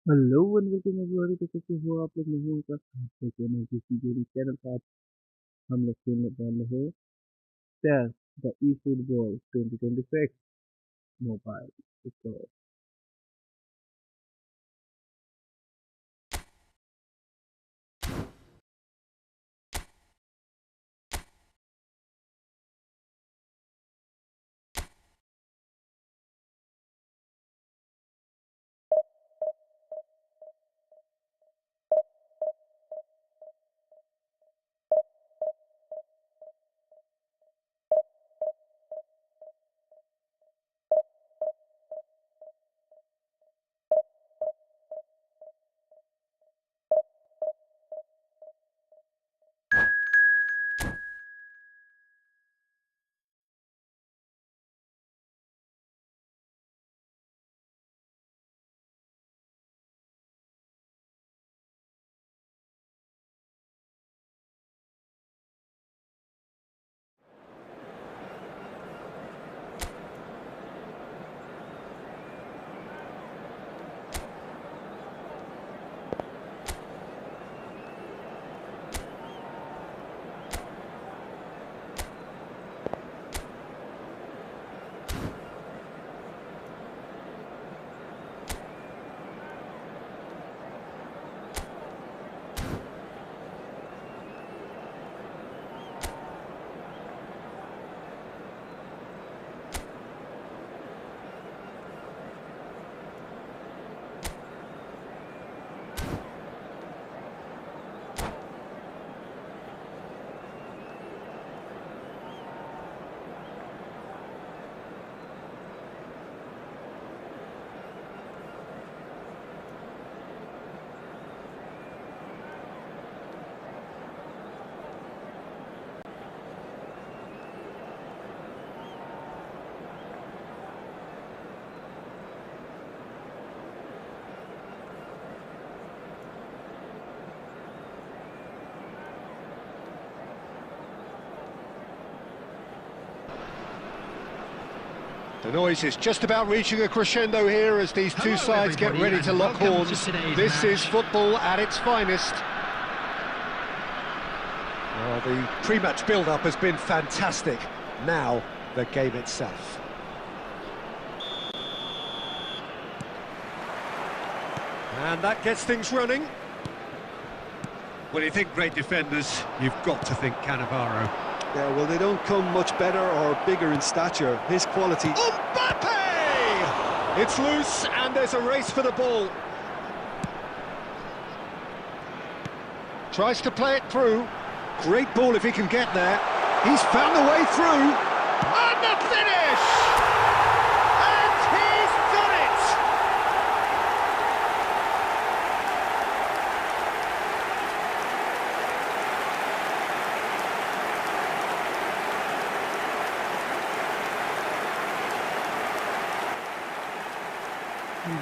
Hello one welcome everybody. तो कैसे हो आप लोग? नहीं होगा चैनल पर आज हम लोग खेलने वाले हैं PES the E football 2026 mobile. तो The noise is just about reaching a crescendo here as these two sides get ready to lock horns. This is football at its finest. Well, the pre-match build-up has been fantastic. Now, the game itself. And that gets things running. When you think great defenders, you've got to think Cannavaro. Yeah, well, they don't come much better or bigger in stature. His quality... Mbappe! It's loose and there's a race for the ball. Tries to play it through. Great ball if he can get there. He's found the way through. And the finish! And he's done it!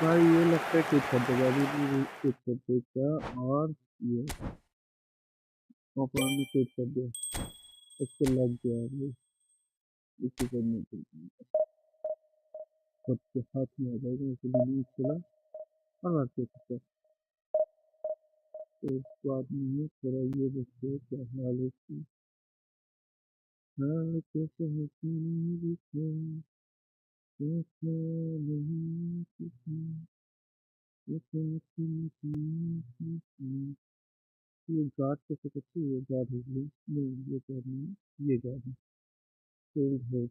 भाई ये लगता है कुछ कर देगा, अभी भी कुछ कर देगा और ये ऑफर में कुछ कर दिया, इसको लग गया अभी इसी करने के लिए खुद के हाथ में आ जाएगा, इसलिए नहीं चला और आते सकता। तो इस बात में थोड़ा ये देखिए क्या हाल है इसकी। हाल कैसे है कि कैसे नहीं किसी ये गार्ड कैसे करती है? ये गार्ड होगी नहीं, ये गार्ड नहीं, ये गार्ड है। फील्ड है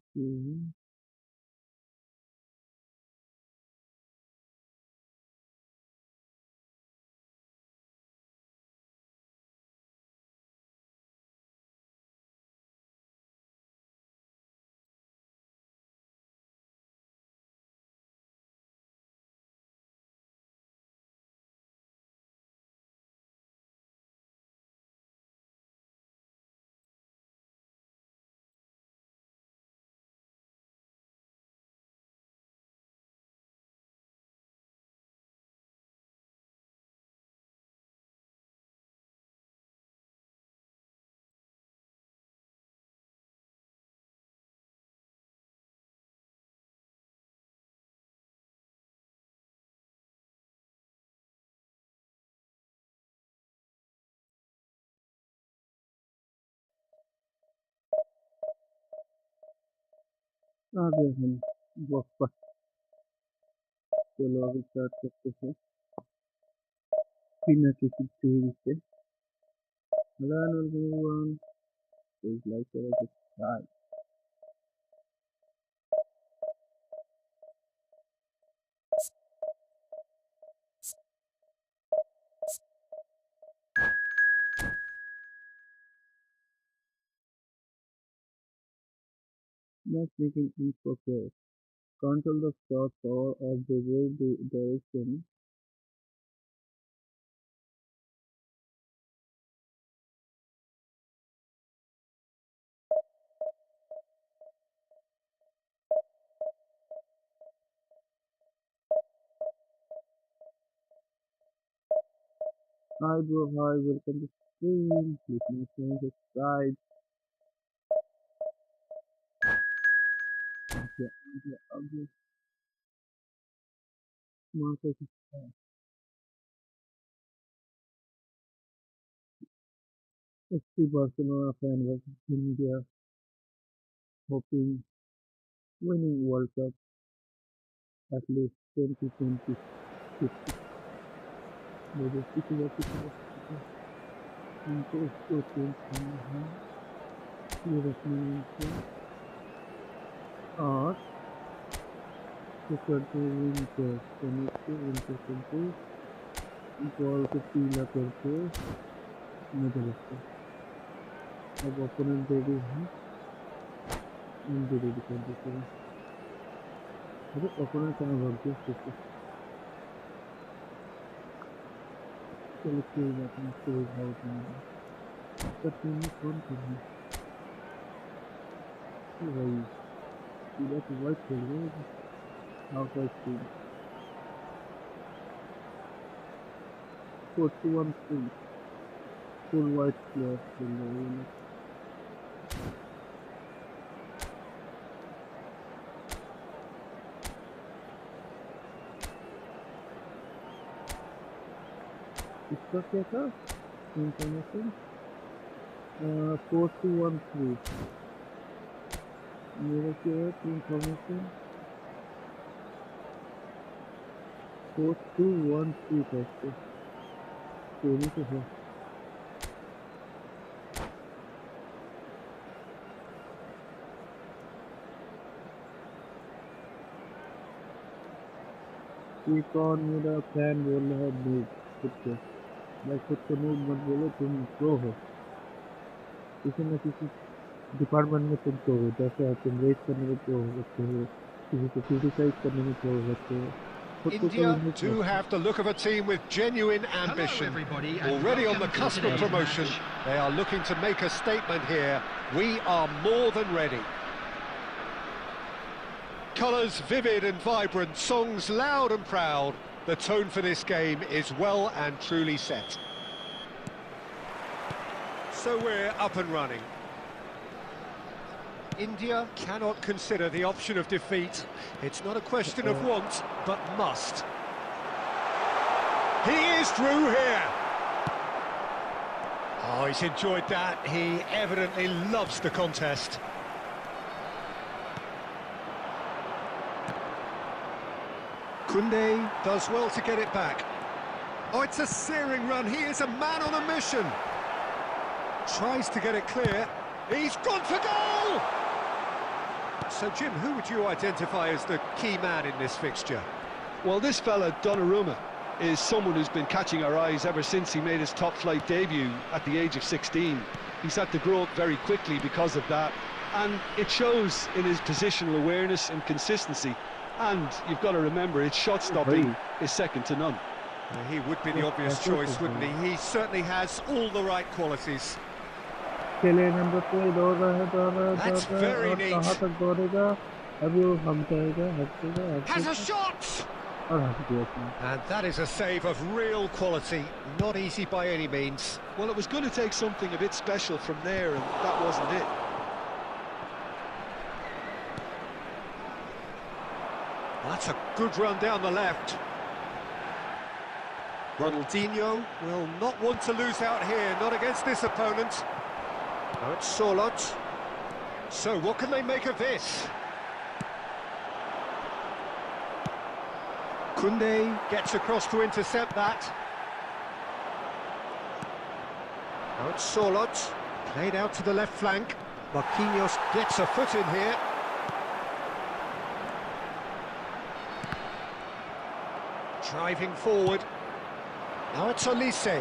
आ गए हम वापस। चलो अभी स्टार्ट करते हैं बिना किसी देरी से। हेलो एवरीवन, प्लीज लाइक करो, subscribe. Matchmaking in progress. Control the start power of the world direction. Hi bro, hi, welcome to stream. Please make sure you subscribe. Okay. Market FC Barcelona fan versus India, hoping winning World Cup at least 2026. Maybe इनको इसको change करना है, ये रखना है इनको, और तो करते हुए इनको करते बॉल को पीला करके मुझे लगता है अब ओपोनेंट रेडी है, मुझे रेडी कर देते हैं। अरे ओपोनेंट कहाँ भाग गया फिर से? चलो कोई बात नहीं, कोई आउट नहीं है। पर टीम में कौन करना है भाई? पीला तो वाइट खेल रहे हैं, out white team 41 full white player खेल रहे हैं। इसका क्या था इंफॉर्मेशन? 4213 मेरा क्या है इंफॉर्मेशन? 4213 करते तेरी तो है। ये कौन मेरा फैन बोल रहा है? नूब खुद को, मैं खुद को नूब मत बोलो, तुम प्रो हो किसी न किसी डिपार्टमेंट में, तुम प्रो हो। जैसे तुम रेस करने में प्रो हो सकते हो, किसी को क्रिटिसाइज करने में प्रो हो सकते हो, खुद को India कभी do have the look of a team with genuine ambition. Already on the cusp of promotion, they are looking to make a statement here. We are more than ready. Colours vivid and vibrant, songs loud and proud. The tone for this game is well and truly set. So we're up and running. India cannot consider the option of defeat. It's not a question of want, but must. He is through here. Oh, he's enjoyed that. He evidently loves the contest. Kunde does well to get it back. Oh, it's a searing run. He is a man on a mission. Tries to get it clear. He's gone for goal! So, Jim, who would you identify as the key man in this fixture? Well, this fella, Donnarumma, is someone who's been catching our eyes ever since he made his top-flight debut at the age of 16. He's had to grow up very quickly because of that, and it shows in his positional awareness and consistency. And you've got to remember, his shot stopping is second to none. He would be the obvious choice, wouldn't he? He certainly has all the right qualities. That's very neat. Has a shot! And that is a save of real quality, not easy by any means. Well, it was going to take something a bit special from there, and that wasn't it. That's a good run down the left. Ronaldinho will not want to lose out here, not against this opponent. Now it's Solot. So what can they make of this? Koundé gets across to intercept that. Now it's Sorloth, played out to the left flank. Marquinhos gets a foot in here. Driving forward. Now it's Olise.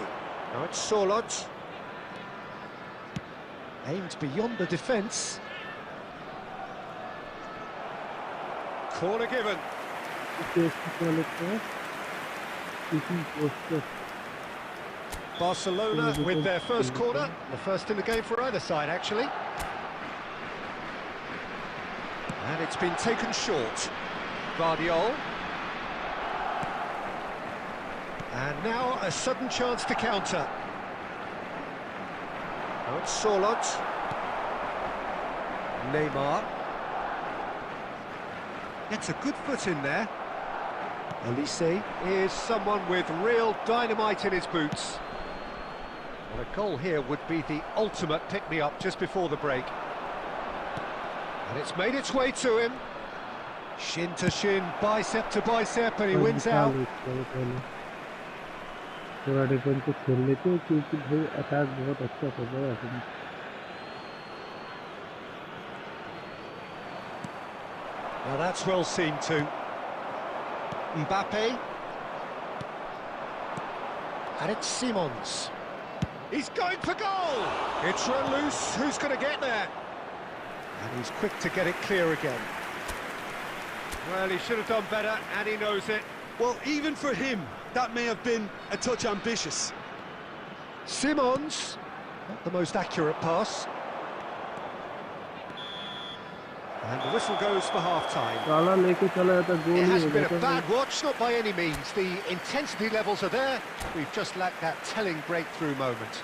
Now it's Sorloth. Aimed beyond the defence. Corner given. Barcelona with their first corner, the first in the game for either side actually. And it's been taken short. Guardiol. And now a sudden chance to counter. Now it's Sorloth. Neymar. Gets a good foot in there. Olise is someone with real dynamite in his boots. Well, a goal here would be the ultimate pick-me-up just before the break. And it's made its way to him. Shin to shin, bicep to bicep, and he wins out. थोड़ा defence को खेल लेते हैं क्योंकि भाई attack बहुत अच्छा कर रहा है। Well, that's well seen too. Mbappe. And it's Simons. He's going for goal! It's run loose, who's going to get there? And he's quick to get it clear again. Well, he should have done better, and he knows it. Well, even for him, that may have been a touch ambitious. Simons, not the most accurate pass. And the whistle goes for half-time. It hasn't been a bad watch, not by any means. The intensity levels are there. We've just lacked that telling breakthrough moment.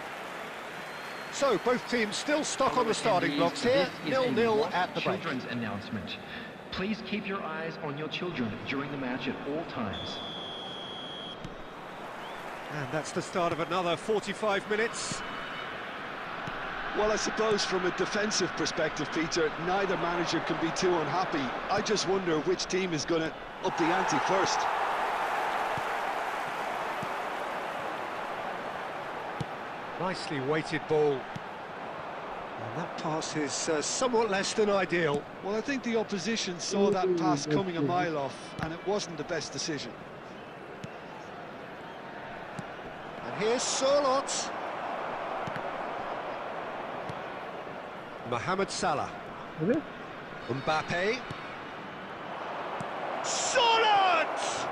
So, both teams still stuck on the starting blocks here. 0-0 at the break. Children's announcement. Please keep your eyes on your children during the match at all times. And that's the start of another 45 minutes. Well, I suppose from a defensive perspective, Peter, neither manager can be too unhappy. I just wonder which team is going to up the ante first. Nicely weighted ball. And that pass is somewhat less than ideal. Well, I think the opposition saw that pass coming a mile off, and it wasn't the best decision. And here's Sorloth. Mohamed Salah. Mbappe. Sorloth!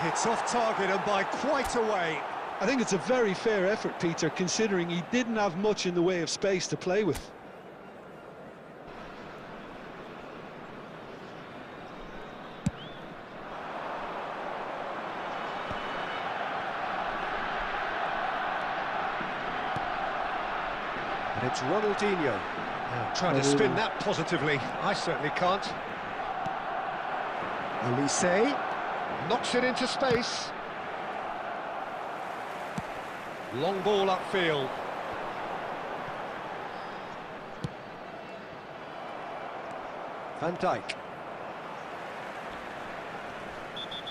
It's off target and by quite a way. I think it's a very fair effort, Peter, considering he didn't have much in the way of space to play with. And it's Ronaldinho. Now, trying to spin that positively. I certainly can't. Olise knocks it into space. Long ball upfield. Van Dijk.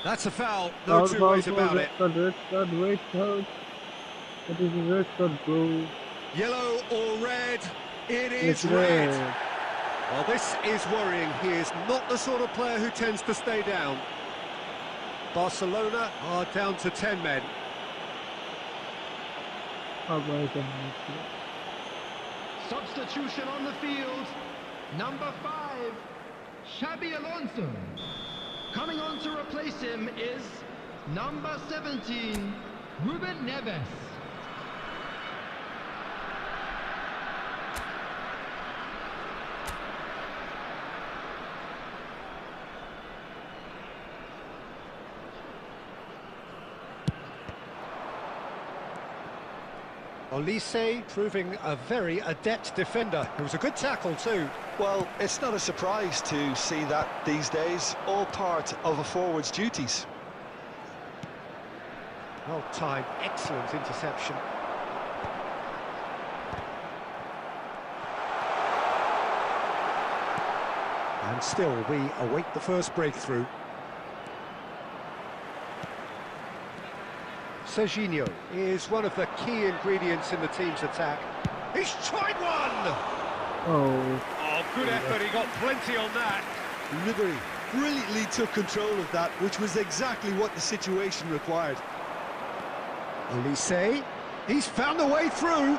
That's a foul, no two ways about it. Red card. That is a red card, bro. Yellow or red? It is red. Well, this is worrying. He is not the sort of player who tends to stay down. Barcelona are down to 10 men. Substitution on the field. Number 5, Xabi Alonso. Coming on to replace him is number 17, Ruben Neves. Olise proving a very adept defender. It was a good tackle too. Well, it's not a surprise to see that these days, all part of a forward's duties. Well timed, excellent interception. And still we await the first breakthrough. Serginho is one of the key ingredients in the team's attack. He's tried one! Oh, Oh, good effort, he got plenty on that. Liberty brilliantly took control of that, which was exactly what the situation required. Olise, he's found a way through.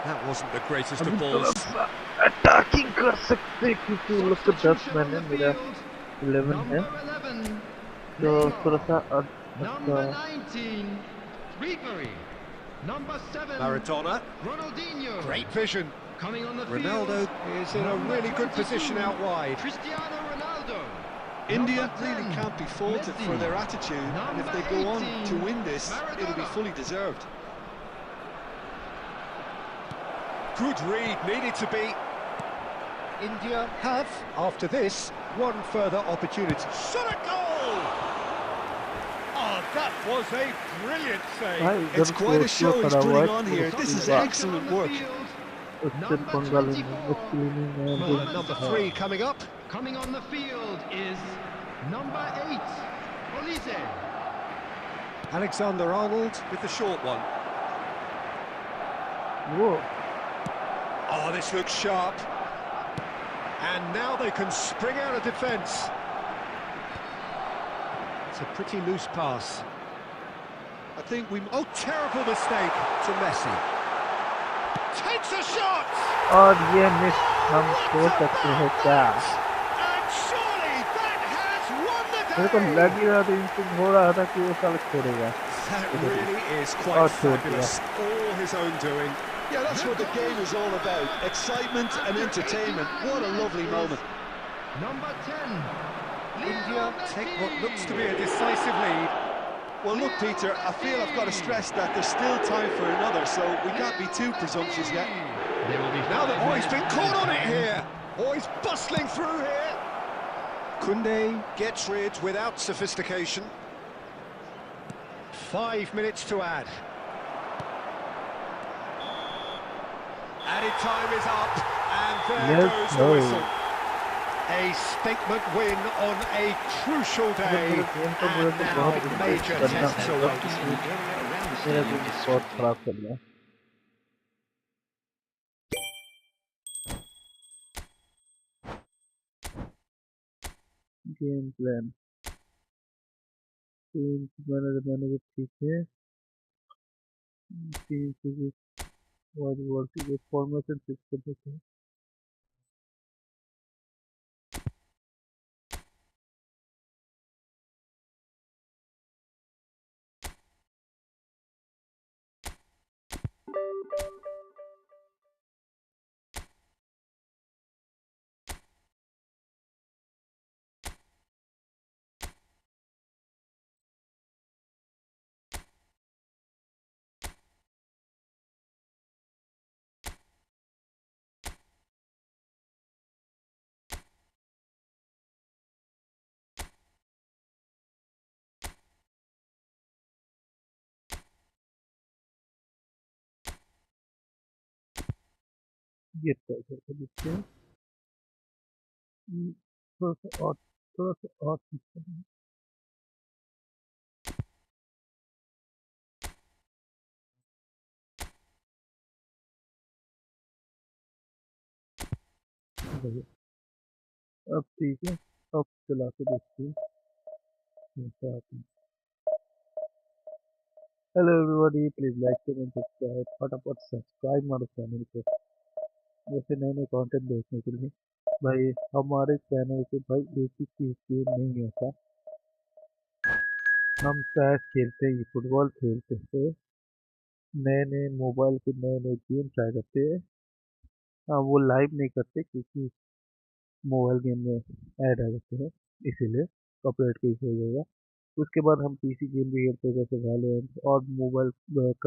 That wasn't the greatest of balls. Attacking कर सकते क्योंकि वो लोग को 10 मैंने मेरा 11 है तो थोड़ा सा Number 19, Ribery. Number 7, Maradona, Ronaldinho. great vision. Coming on the Ronaldo field, is in a really good position out wide. Cristiano Ronaldo. India Number really 10, can't be faulted Messi. for their attitude, and if they go on to win this, it'll be fully deserved. Good read, needed to be. India have, after this, one further opportunity. Shot a goal! Oh, that was a brilliant save. It's quite a show he's putting on here. This is excellent work. उससे पंगाल में Number 3 coming up. Coming on the field is number 8, Olise. Alexander-Arnold with the short one. वो Oh, this looks sharp. And now they can spring out of defence. It's a pretty loose pass. I think we... Oh, terrible mistake to Messi. Takes a shot! और ये miss हम सोच सकते हैं क्या And surely that has won the मेरे को day! लग ही रहा था इंस्टिंक्ट हो रहा था कि वो साल छोड़ेगा That really is Oh, quite sure, fabulous. All his own doing. Yeah, that's what the game is all about. Excitement and entertainment. What a lovely moment. Number 10, India take what looks to be a decisive lead. Well, look, Peter, I feel I've got to stress that there's still time for another, so we can't be too presumptuous yet. There will be Now that he's been caught on it here. Oh, he's bustling through here. Koundé gets rid without sophistication. 5 minutes to add. Added time is up, and there goes the whistle. A statement win on a crucial day, and now major tests await. मेरा भी बहुत खराब चल रहा है game plan team manager ठीक है team की वाइड वर्ल्ड की फॉर्मेशन फिक्स कर देते हैं ये ट्राई करके देखते हैं थोड़ा सा और ठीक है अब ठीक है अब चला के देखते हैं कैसा आता है hello everybody please like share and subscribe फटाफट सब्सक्राइब हमारे चैनल को जैसे नए नए कंटेंट देखने के लिए भाई हमारे चैनल पे भाई एक ही चीज़ की नहीं होता हम पैस खेलते हैं फुटबॉल खेलते हैं नए नए मोबाइल के नए नए गेम ट्राई करते हैं हाँ वो लाइव नहीं करते क्योंकि मोबाइल गेम में ऐड आ जाते हैं इसीलिए कॉपीराइट केस हो जाएगा उसके बाद हम पीसी गेम भी खेलते हैं जैसे वैलोरेंट और मोबाइल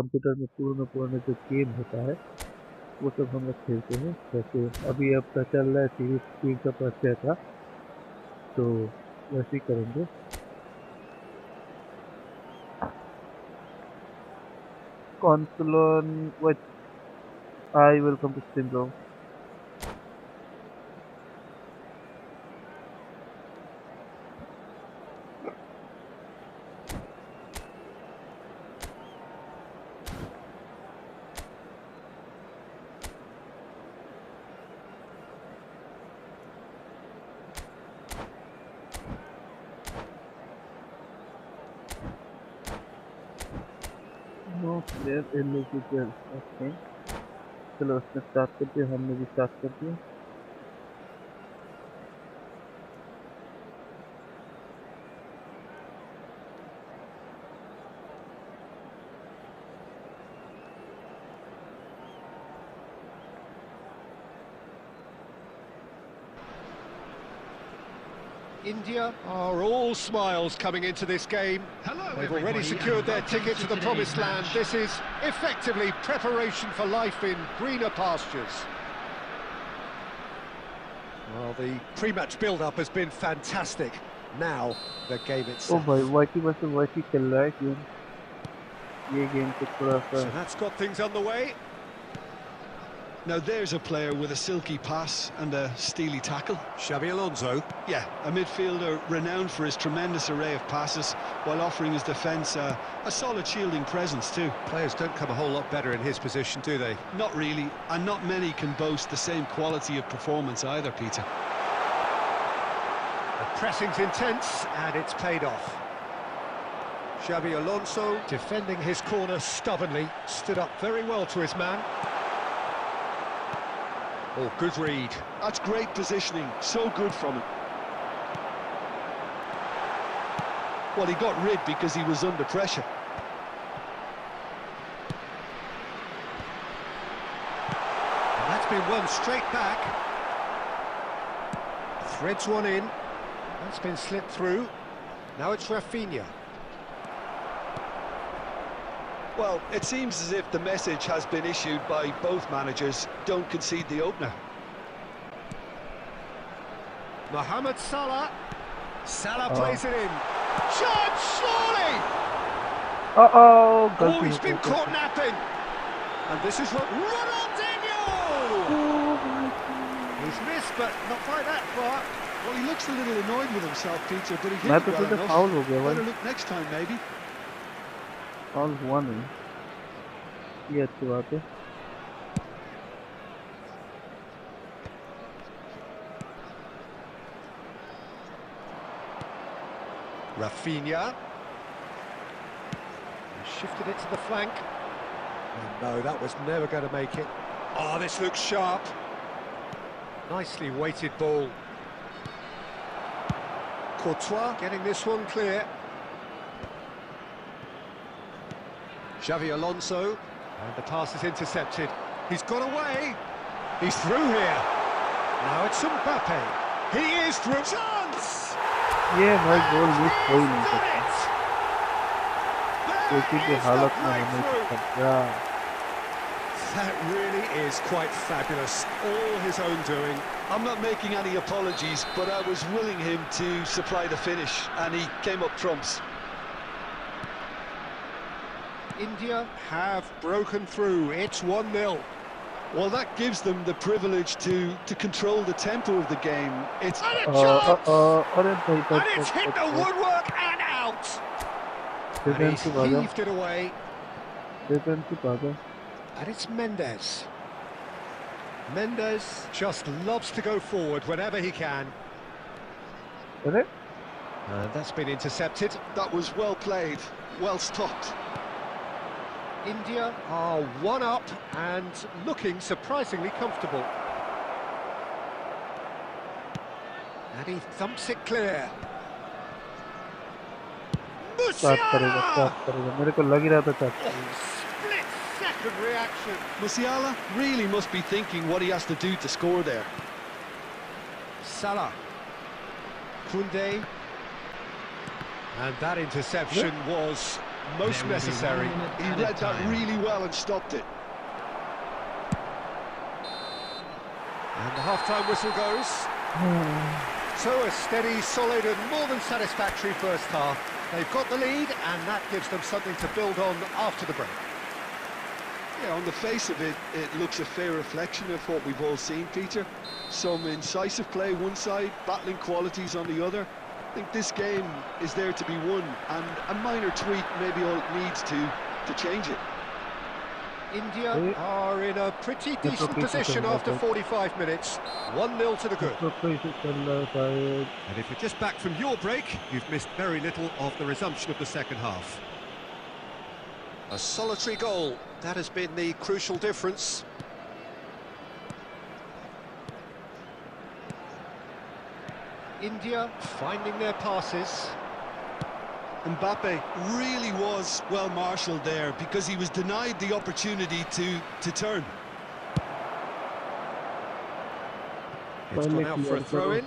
कंप्यूटर में पुराना जो गेम होता है वो सब हम लोग खेलते हैं जैसे अभी अब का चल रहा है सीरीज 3 का परिचय था तो वैसे ही करेंगे कॉन्सोलन which I welcome to stream bro individual. Okay. चलो उसने स्टार्ट कर दिया, हमने भी स्टार्ट कर दिया. India are all smiles coming into this game. Hello, They've already secured their ticket to the promised land. This is effectively preparation for life in greener pastures. Well, the pre-match build-up has been fantastic. Now, the game Oh itself. भाई वाइटी बस वाइटी चल रहा है game. ये game तो थोड़ा सा. So that's got things underway. Now there's a player with a silky pass and a steely tackle. Xabi Alonso. Yeah, a midfielder renowned for his tremendous array of passes while offering his defence a solid shielding presence too. Players don't come a whole lot better in his position, do they? Not really, and not many can boast the same quality of performance either, Peter. The pressing's intense, and it's paid off. Xabi Alonso defending his corner stubbornly, stood up very well to his man. Oh, good read. That's great positioning, so good from him. Well, he got rid because he was under pressure. And that's been won straight back. Threads one in. That's been slipped through. Now it's Rafinha. Well, it seems as if the message has been issued by both managers: don't concede the opener. Mohamed Salah. Salah plays it in. Chance, surely! Oh, Oh, he's been caught napping. And this is what Ronaldinho! He's missed, but not quite that far. Well, he looks a little annoyed with himself, Peter, but he hit मैं it तो well सोचा enough. Foul हो गया Better भाई. look next time, maybe. Foul हुआ नहीं. ये अच्छी बात है. Rafinha. Shifted it to the flank. Oh, no, that was never going to make it. Oh, this looks sharp. Nicely weighted ball. Courtois getting this one clear. Xavi Alonso. And the pass is intercepted. He's got away. He's through here. Now it's Mbappe. He is through. Chance! ये भाई गोल miss हो ही नहीं Done सकता. it! क्योंकि की There is हालत the में हमें breakthrough. खतरा. That really is quite fabulous. All his own doing. I'm not making any apologies, but I was willing him to supply the finish, and he came up trumps. India have broken through. It's 1-0. Well, that gives them the privilege to control the tempo of the game. It's And a chance! अरे भाई And it's hit the woodwork and out! And he's defensive आ जा. heaved it away. Defensive आ जा. And it's Mendes. Mendes just loves to go forward whenever he can. अरे And that's been intercepted. that was well played, well stopped. India are one up and looking surprisingly comfortable. And he thumps it clear. Start Musiala! करेगा. मेरे को लग ही रहा था Oh, split second reaction. Musiala really must be thinking what he has to do to score there. Salah. Koundé. And that interception was most necessary. He read that really well and stopped it. And the half-time whistle goes. So a steady, solid and more than satisfactory first half. They've got the lead and that gives them something to build on after the break. Yeah, on the face of it, it looks a fair reflection of what we've all seen, Peter. Some incisive play one side, battling qualities on the other. I think this game is there to be won, and a minor tweak may be all it needs to change it. India are in a pretty decent position after 45 minutes. 1-0 to the good. And if you're just back from your break, you've missed very little of the resumption of the second half. A solitary goal. That has been the crucial difference. India finding their passes. Mbappe really was well marshalled there because he was denied the opportunity to turn. It's gone out for a throw-in.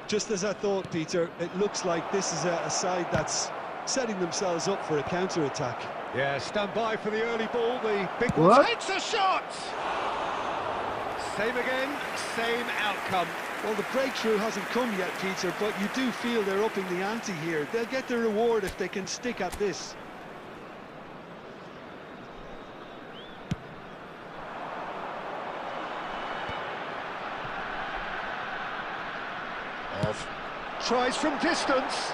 Just as I thought, Peter, it looks like this is a side that's setting themselves up for a counter-attack. Yeah, stand by for the early ball. The big one What? takes a shot! Same again, same outcome. Well, the breakthrough hasn't come yet, Peter, but you do feel they're upping the ante here. They'll get the reward if they can stick at this. Off. Tries from distance.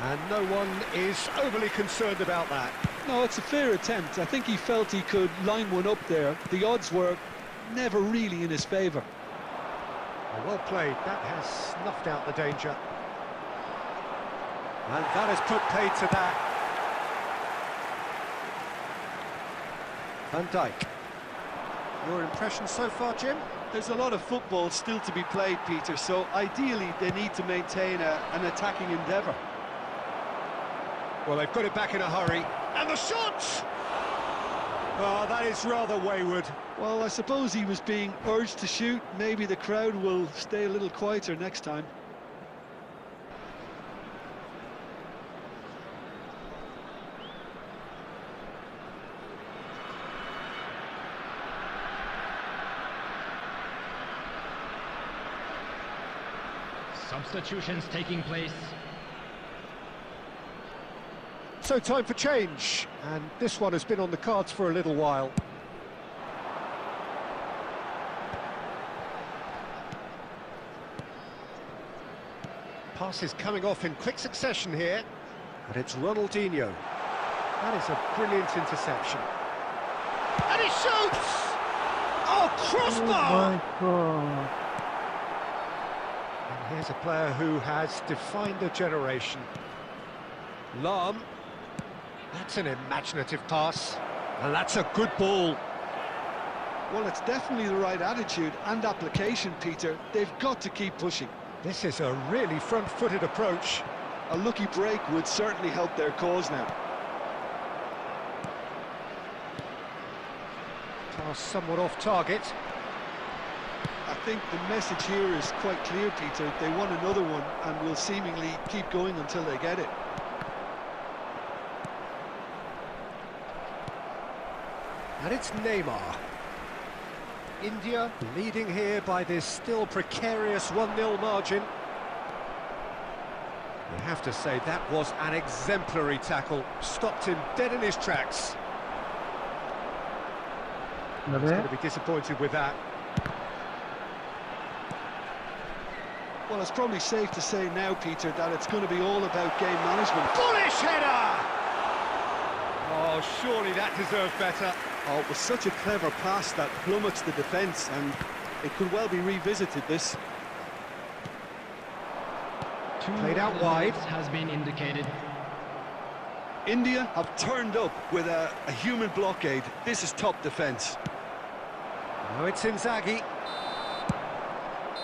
And no one is overly concerned about that. No, it's a fair attempt. I think he felt he could line one up there. The odds were never really in his favour. Well played. That has snuffed out the danger. And that has put paid to that. Van Dijk. Your impression so far, Jim? There's a lot of football still to be played, Peter, so ideally they need to maintain an attacking endeavour. Well, they've got it back in a hurry. And the shot! Oh, that is rather wayward. Well, I suppose he was being urged to shoot. Maybe the crowd will stay a little quieter next time. Substitutions taking place. So time for change, and this one has been on the cards for a little while. Passes coming off in quick succession here, and it's Ronaldinho. That is a brilliant interception. And he shoots! Oh, crossbar! Oh my God. And here's a player who has defined a generation. Lahm. That's an imaginative pass, and that's a good ball. Well, it's definitely the right attitude and application, Peter. They've got to keep pushing. This is a really front-footed approach. A lucky break would certainly help their cause now. Pass somewhat off target. I think the message here is quite clear, Peter. They want another one and will seemingly keep going until they get it. And it's Neymar. India leading here by this still precarious 1-0 margin. You have to say that was an exemplary tackle. Stopped him dead in his tracks. He's going to be disappointed with that. Well, it's probably safe to say now, Peter, that it's going to be all about game management. Bullish header! Oh, surely that deserved better. Oh, it was such a clever pass that plummets the defence, and it could well be revisited, this. Played out wide. Has been indicated. India have turned up with a human blockade. This is top defence. Now it's Inzaghi.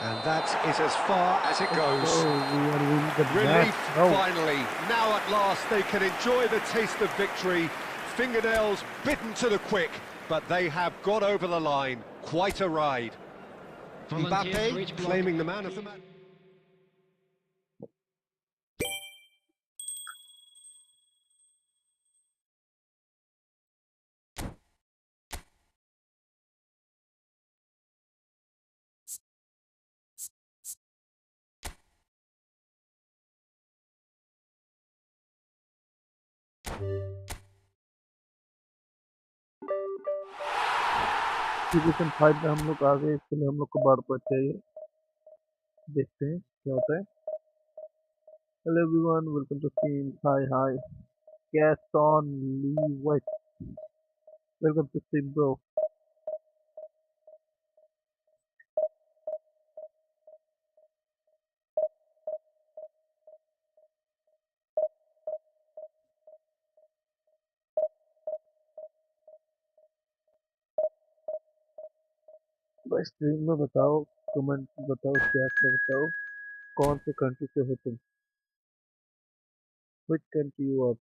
And that is as far as it goes. Oh, we are winning the Relief, match. Oh. finally. Now at last they can enjoy the taste of victory. Fingernails bitten to the quick, but they have got over the line. Quite a ride. Volunteers for each Mbappe block. claiming the man of the match. Season 5 में हम लोग आ गए, इसके लिए हम लोग को बार पर चाहिए। देखते हैं क्या होता है। Hello everyone, welcome to stream. Hi. Gaston Lee White. Welcome to stream, bro. Stream में बताओ, कमेंट में बताओ, चैट में बताओ, कौन से कंट्री से हो तुम? Which country you are?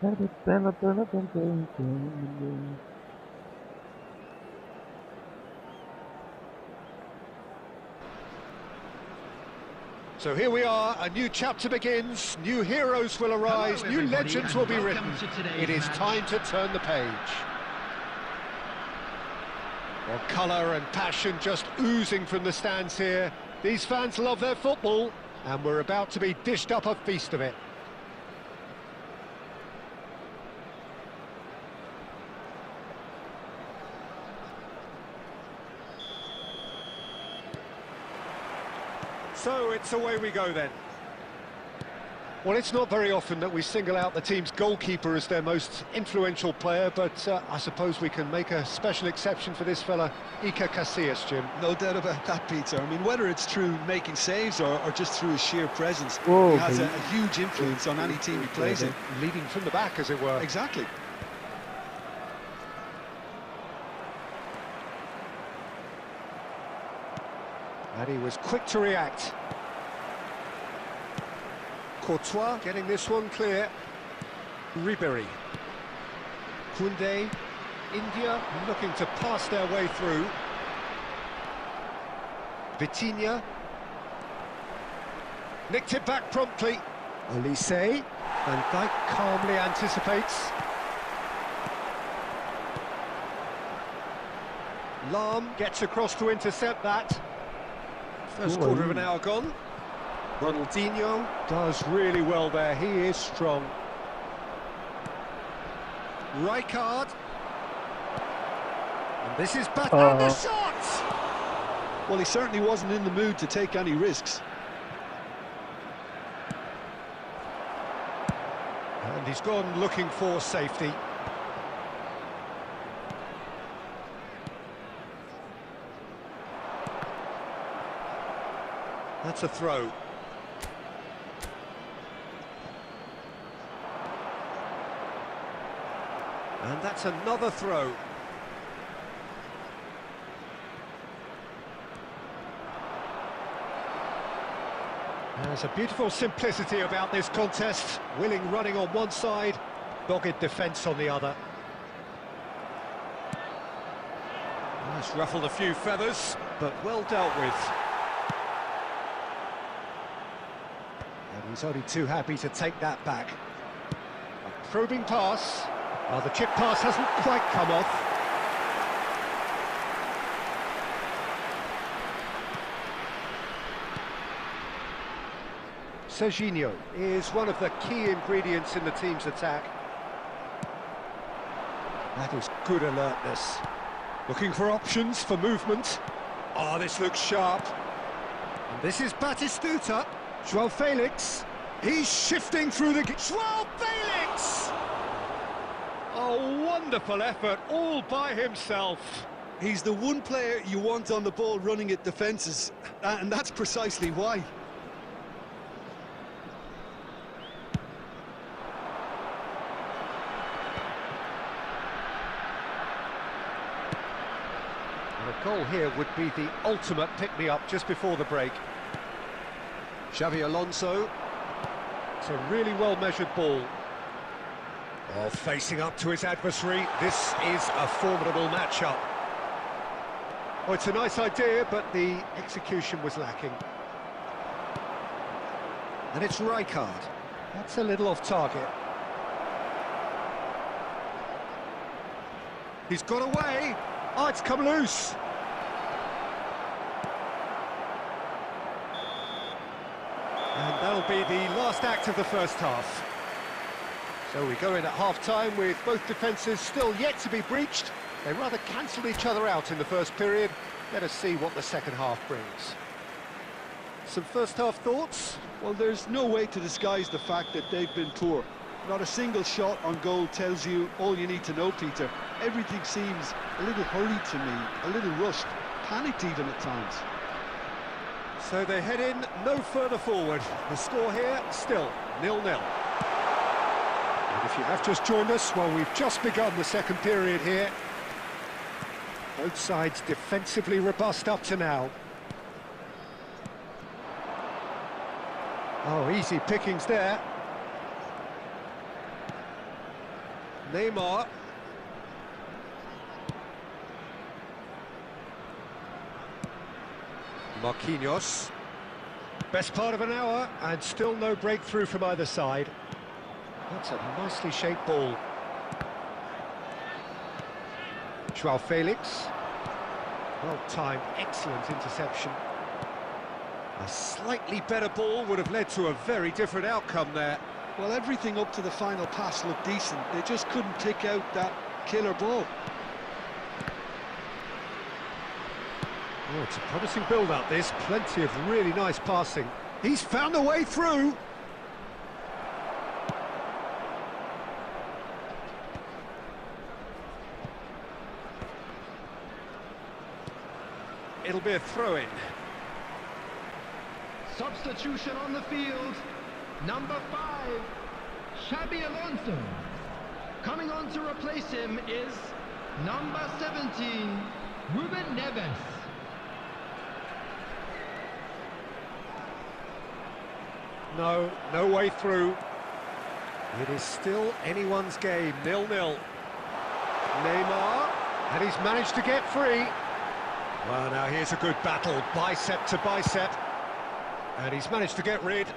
So here we are, a new chapter begins, new heroes will arise, Hello, new everybody, legends and will be welcome written. to today's It is match. time to turn the page. Well, colour and passion just oozing from the stands here. These fans love their football, and we're about to be dished up a feast of it. So it's away we go then. Well, it's not very often that we single out the team's goalkeeper as their most influential player, but I suppose we can make a special exception for this fella, Iker Casillas, Jim. No doubt about that, Peter. I mean, whether it's through making saves or just through his sheer presence, Oh, he has a भाई, huge influence on any team he plays in. Leading from the back, as it were. Exactly. And he was quick to react. Courtois getting this one clear. Ribéry. Koundé. India looking to pass their way through. Vitinha. Nicked it back promptly. Olise. Van Dijk calmly anticipates. Lam gets across to intercept that. First quarter of an hour gone. Ronaldinho does really well there, he is strong. Rijkaard. And this is back and the shot! Well, he certainly wasn't in the mood to take any risks. And he's gone looking for safety. That's a throw. And that's another throw. There's a beautiful simplicity about this contest. Willing running on one side, dogged defence on the other. That's ruffled a few feathers, but well dealt with. And he's only too happy to take that back. A probing pass. Well, the chip pass hasn't quite come off. Serginho is one of the key ingredients in the team's attack. That is good alertness. Looking for options for movement. Oh, this looks sharp. And this is Batistuta. Joao Felix. He's shifting through the... Joao Felix! A wonderful effort, all by himself. He's the one player you want on the ball running at defences, and that's precisely why. And a goal here would be the ultimate pick-me-up just before the break. Xavi Alonso. It's a really well-measured ball. Oh, facing up to his adversary, this is a formidable matchup. Oh, it's a nice idea, but the execution was lacking. And it's Rijkaard. That's a little off target. He's got away. Oh, it's come loose. And that'll be the last act of the first half. So we go in at half-time with both defences still yet to be breached. They rather cancelled each other out in the first period. Let us see what the second half brings. Some first-half thoughts? Well, there's no way to disguise the fact that they've been poor. Not a single shot on goal tells you all you need to know, Peter. Everything seems a little hurried to me, a little rushed, panicked even at times. So they head in no further forward. The score here, still 0-0. And if you have just joined us, well, we've just begun the second period here. Both sides defensively robust up to now. Oh, easy pickings there. Neymar. Marquinhos. Best part of an hour, and still no breakthrough from either side. That's a nicely shaped ball. João Felix. Well timed, excellent interception. A slightly better ball would have led to a very different outcome there. Well, everything up to the final pass looked decent. They just couldn't pick out that killer ball. Oh, it's a promising build-up, this. Plenty of really nice passing. He's found a way through. It'll be a throw-in. Substitution on the field. Number 5, Xabi Alonso. Coming on to replace him is number 17, Ruben Neves. No way through. It is still anyone's game, 0-0. Neymar, and he's managed to get free. Well, now here's a good battle, bicep to bicep. And he's managed to get rid.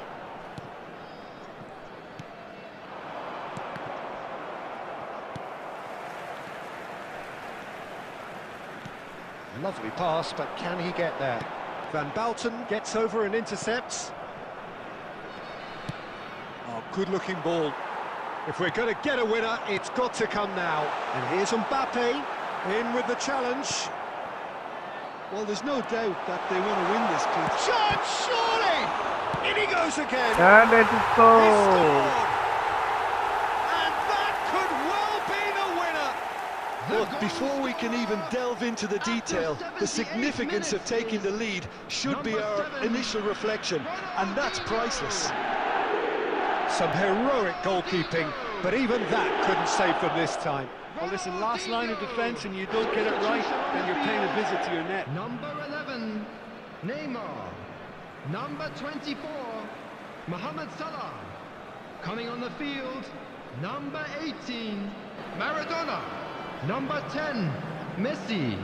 Lovely pass, but can he get there? Van Bouten gets over and intercepts. Oh, good-looking ball. If we're going to get a winner, it's got to come now. And here's Mbappe, in with the challenge. Well, there's no doubt that they want to win this, Pete. Shot, surely! In he goes again. And let it He go. scored. And that could well be the winner. Look, before we can even delve into the detail, the significance of taking the lead should be our initial reflection, and that's priceless. Some heroic goalkeeping, but even that couldn't save them this time. Well, listen, last line of defence and you don't get it right, then you're paying a visit to your net. Number 11, Neymar. Number 24, Mohamed Salah. Coming on the field, number 18, Maradona. Number 10, Messi.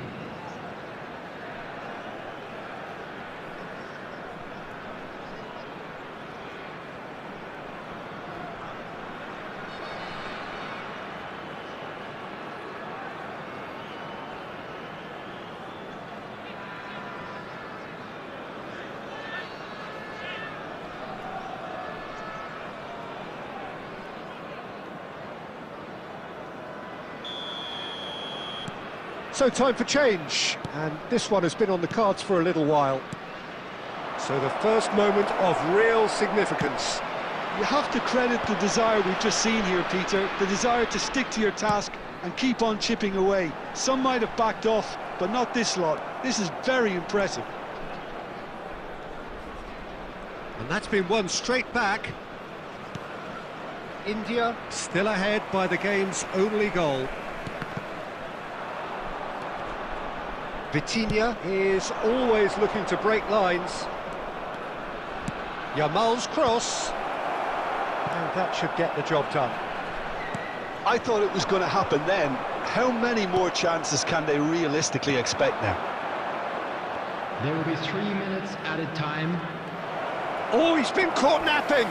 So time for change, and this one has been on the cards for a little while. So the first moment of real significance. You have to credit the desire we've just seen here, Peter, the desire to stick to your task and keep on chipping away. Some might have backed off, but not this lot. This is very impressive. And that's been won straight back. India still ahead by the game's only goal. Vitinha is always looking to break lines. Yamal's cross. And that should get the job done. I thought it was going to happen then. How many more chances can they realistically expect now? There will be 3 minutes added time. Oh, he's been caught napping.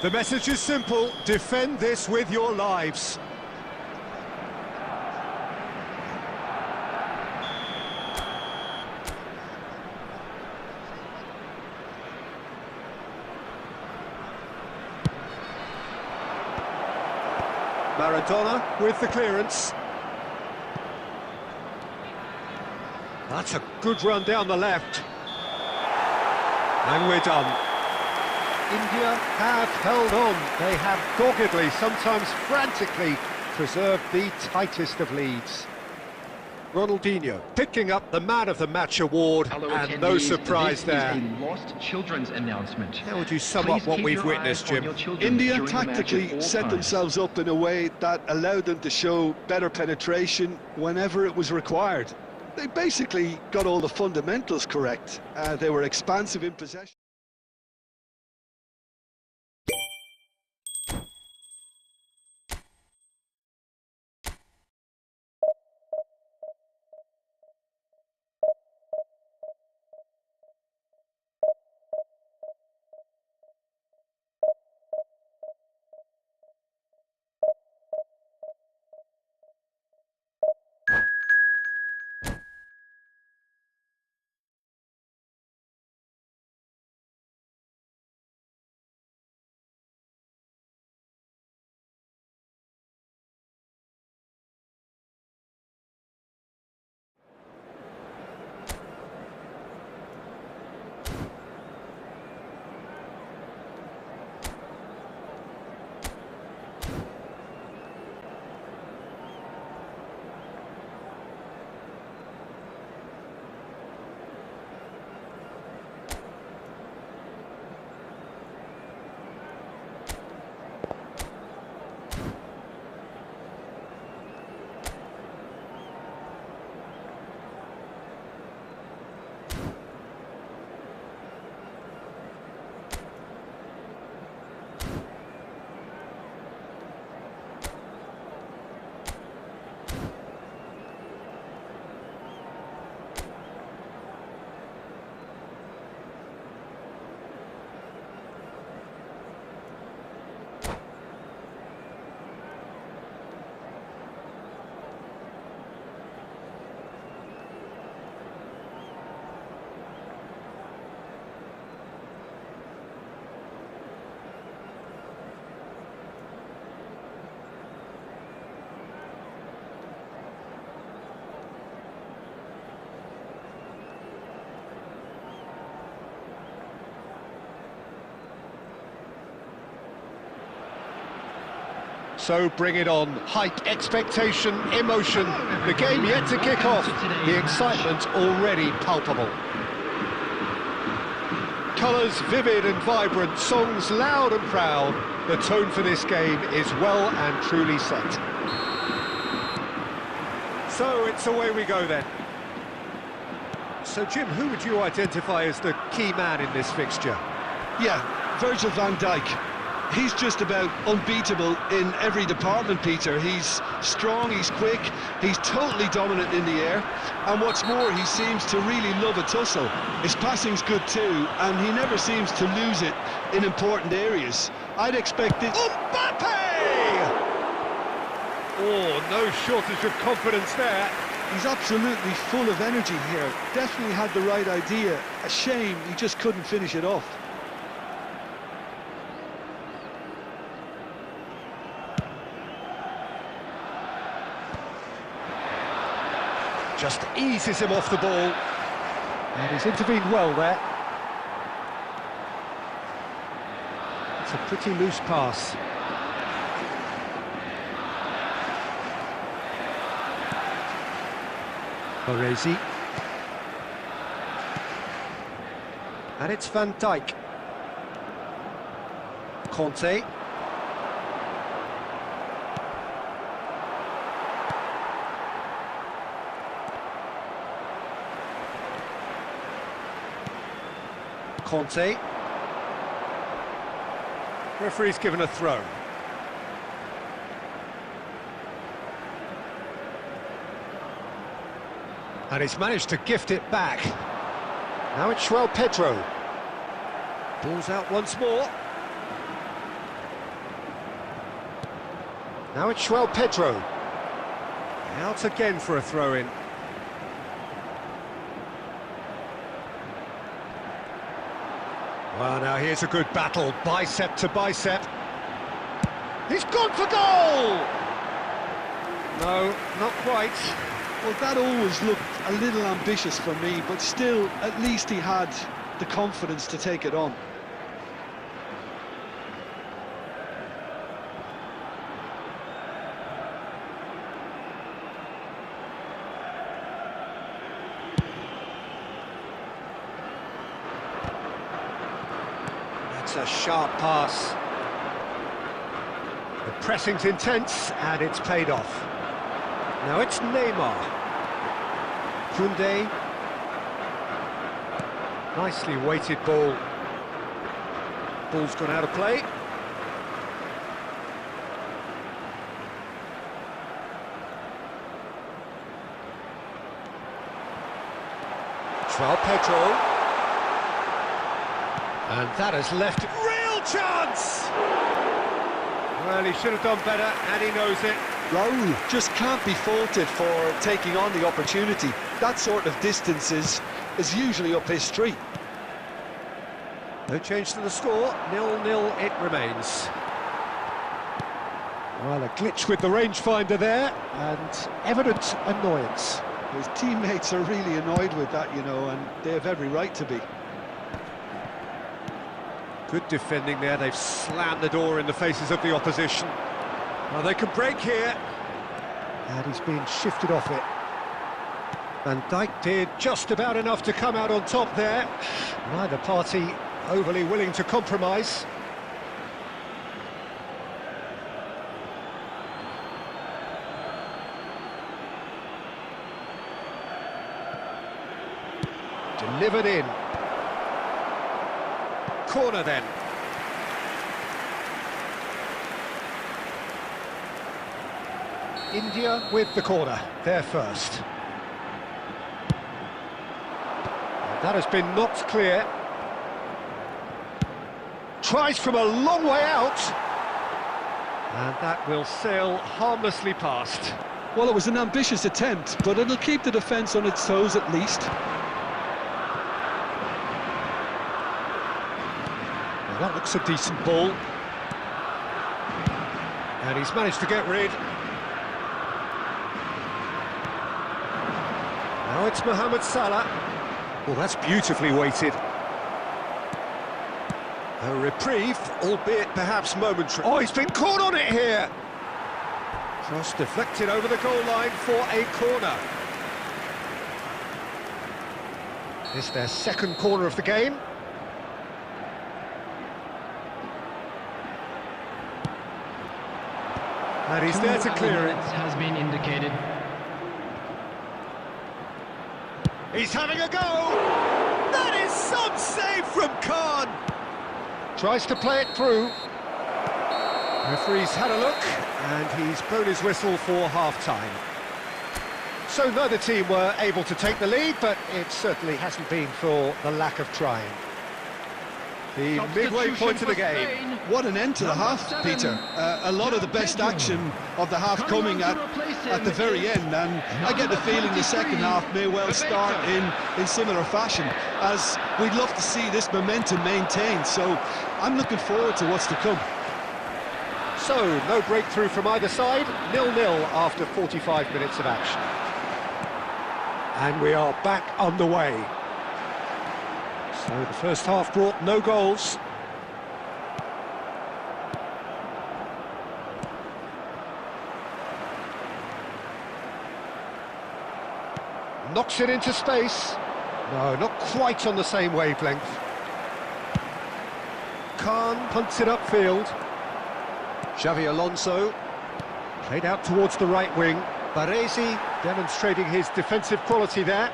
The message is simple: defend this with your lives. Maradona with the clearance. That's a good run down the left. And we're done. India have held on. They have doggedly, sometimes frantically, preserved the tightest of leads. Ronaldinho picking up the Man of the Match award, Hello, and attendees. no surprise This there. is a lost children's announcement. How would you sum Please up what keep we've your witnessed, eyes on Jim? your children India during the match at tactically all set times. themselves up in a way that allowed them to show better penetration whenever it was required. They basically got all the fundamentals correct. They were expansive in possession. So bring it on. Hype, expectation, emotion. The game yet to kick off. The excitement already palpable. Colours vivid and vibrant, songs loud and proud. The tone for this game is well and truly set. So it's away we go then. So Jim, who would you identify as the key man in this fixture? Yeah, Virgil van Dijk. He's just about unbeatable in every department, Peter. He's strong, he's quick, he's totally dominant in the air, and what's more, he seems to really love a tussle. His passing's good too, and he never seems to lose it in important areas. I'd expect it... Mbappe! Oh, no shortage of confidence there. He's absolutely full of energy here. Definitely had the right idea. A shame he just couldn't finish it off. Just eases him off the ball. And he's intervened well there. It's a pretty loose pass. Baresi. And it's Van Dijk. Conte. Conte. Referee's given a throw. And he's managed to gift it back. Now it's Pedro. Ball's out once more. Now it's Pedro. Out again for a throw-in. Well, now here's a good battle, bicep to bicep. He's gone for goal! No, not quite. Well, that always looked a little ambitious for me, but still, at least he had the confidence to take it on. That's a sharp pass. The pressing's intense, and it's paid off. Now it's Neymar. Koundé. Nicely weighted ball. Ball's gone out of play. Pedro. And that has left real chance! Well, he should have done better, and he knows it. Raul just can't be faulted for taking on the opportunity. That sort of distance is usually up his street. No change to the score, 0-0 it remains. Well, a glitch with the rangefinder there, and evident annoyance. His teammates are really annoyed with that, you know, and they have every right to be. Good defending there, they've slammed the door in the faces of the opposition. Well, they can break here. And he's been shifted off it. Van Dijk did just about enough to come out on top there. Neither party overly willing to compromise. Delivered in. Corner then. India with the corner, there first. And that has been knocked clear. Tries from a long way out. And that will sail harmlessly past. Well, it was an ambitious attempt, but it'll keep the defence on its toes at least. Well, that looks a decent ball. And he's managed to get rid. Now it's Mohamed Salah. Well, that's beautifully weighted. A reprieve, albeit perhaps momentary. Oh, he's been caught on it here! Cross deflected over the goal line for a corner. It's their second corner of the game. And he's there to clear it. Has been indicated. He's having a go! That is some save from Khan! Tries to play it through. Referee's had a look, and he's blown his whistle for half-time. So neither team were able to take the lead, but it certainly hasn't been for the lack of trying. The midway point of the game. What an end to the half, Peter. A lot of the best action of the half coming at the very end, and I get the feeling the second half may well start in similar fashion, as we'd love to see this momentum maintained, so I'm looking forward to what's to come. So, no breakthrough from either side, 0-0 after 45 minutes of action. And we are back underway. So the first half brought no goals. Knocks it into space. No, not quite on the same wavelength. Khan punts it upfield. Xavi Alonso played out towards the right wing. Baresi demonstrating his defensive quality there.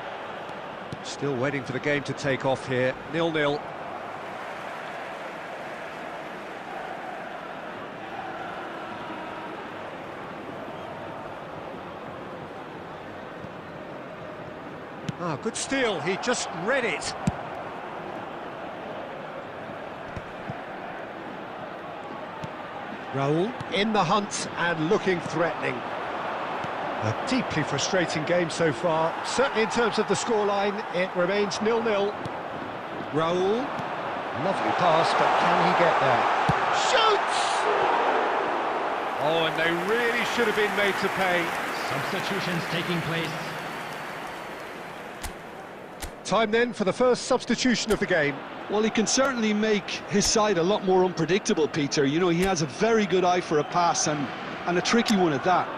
Still waiting for the game to take off here, 0-0. Ah, good steal, he just read it. Raul in the hunt and looking threatening. A deeply frustrating game so far. Certainly in terms of the scoreline, it remains 0-0. Raul, lovely pass, but can he get there? Shoots! Oh, and they really should have been made to pay. Substitutions taking place. Time then for the first substitution of the game. Well, he can certainly make his side a lot more unpredictable, Peter. You know, he has a very good eye for a pass and a tricky one at that.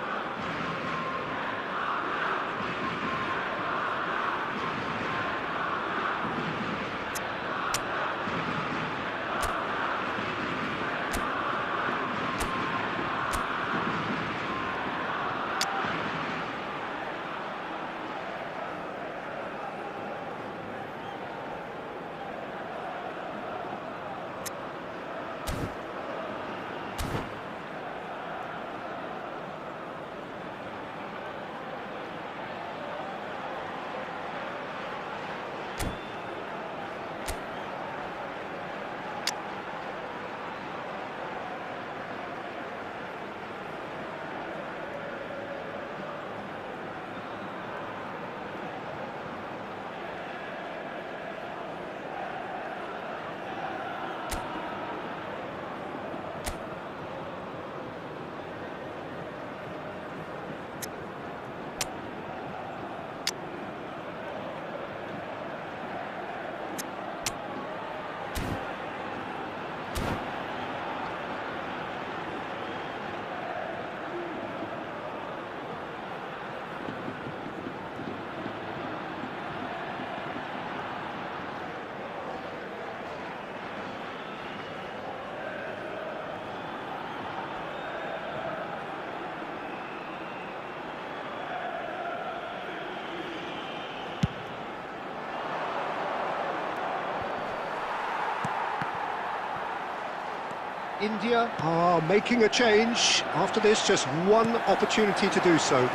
India are making a change. After this, just one opportunity to do so.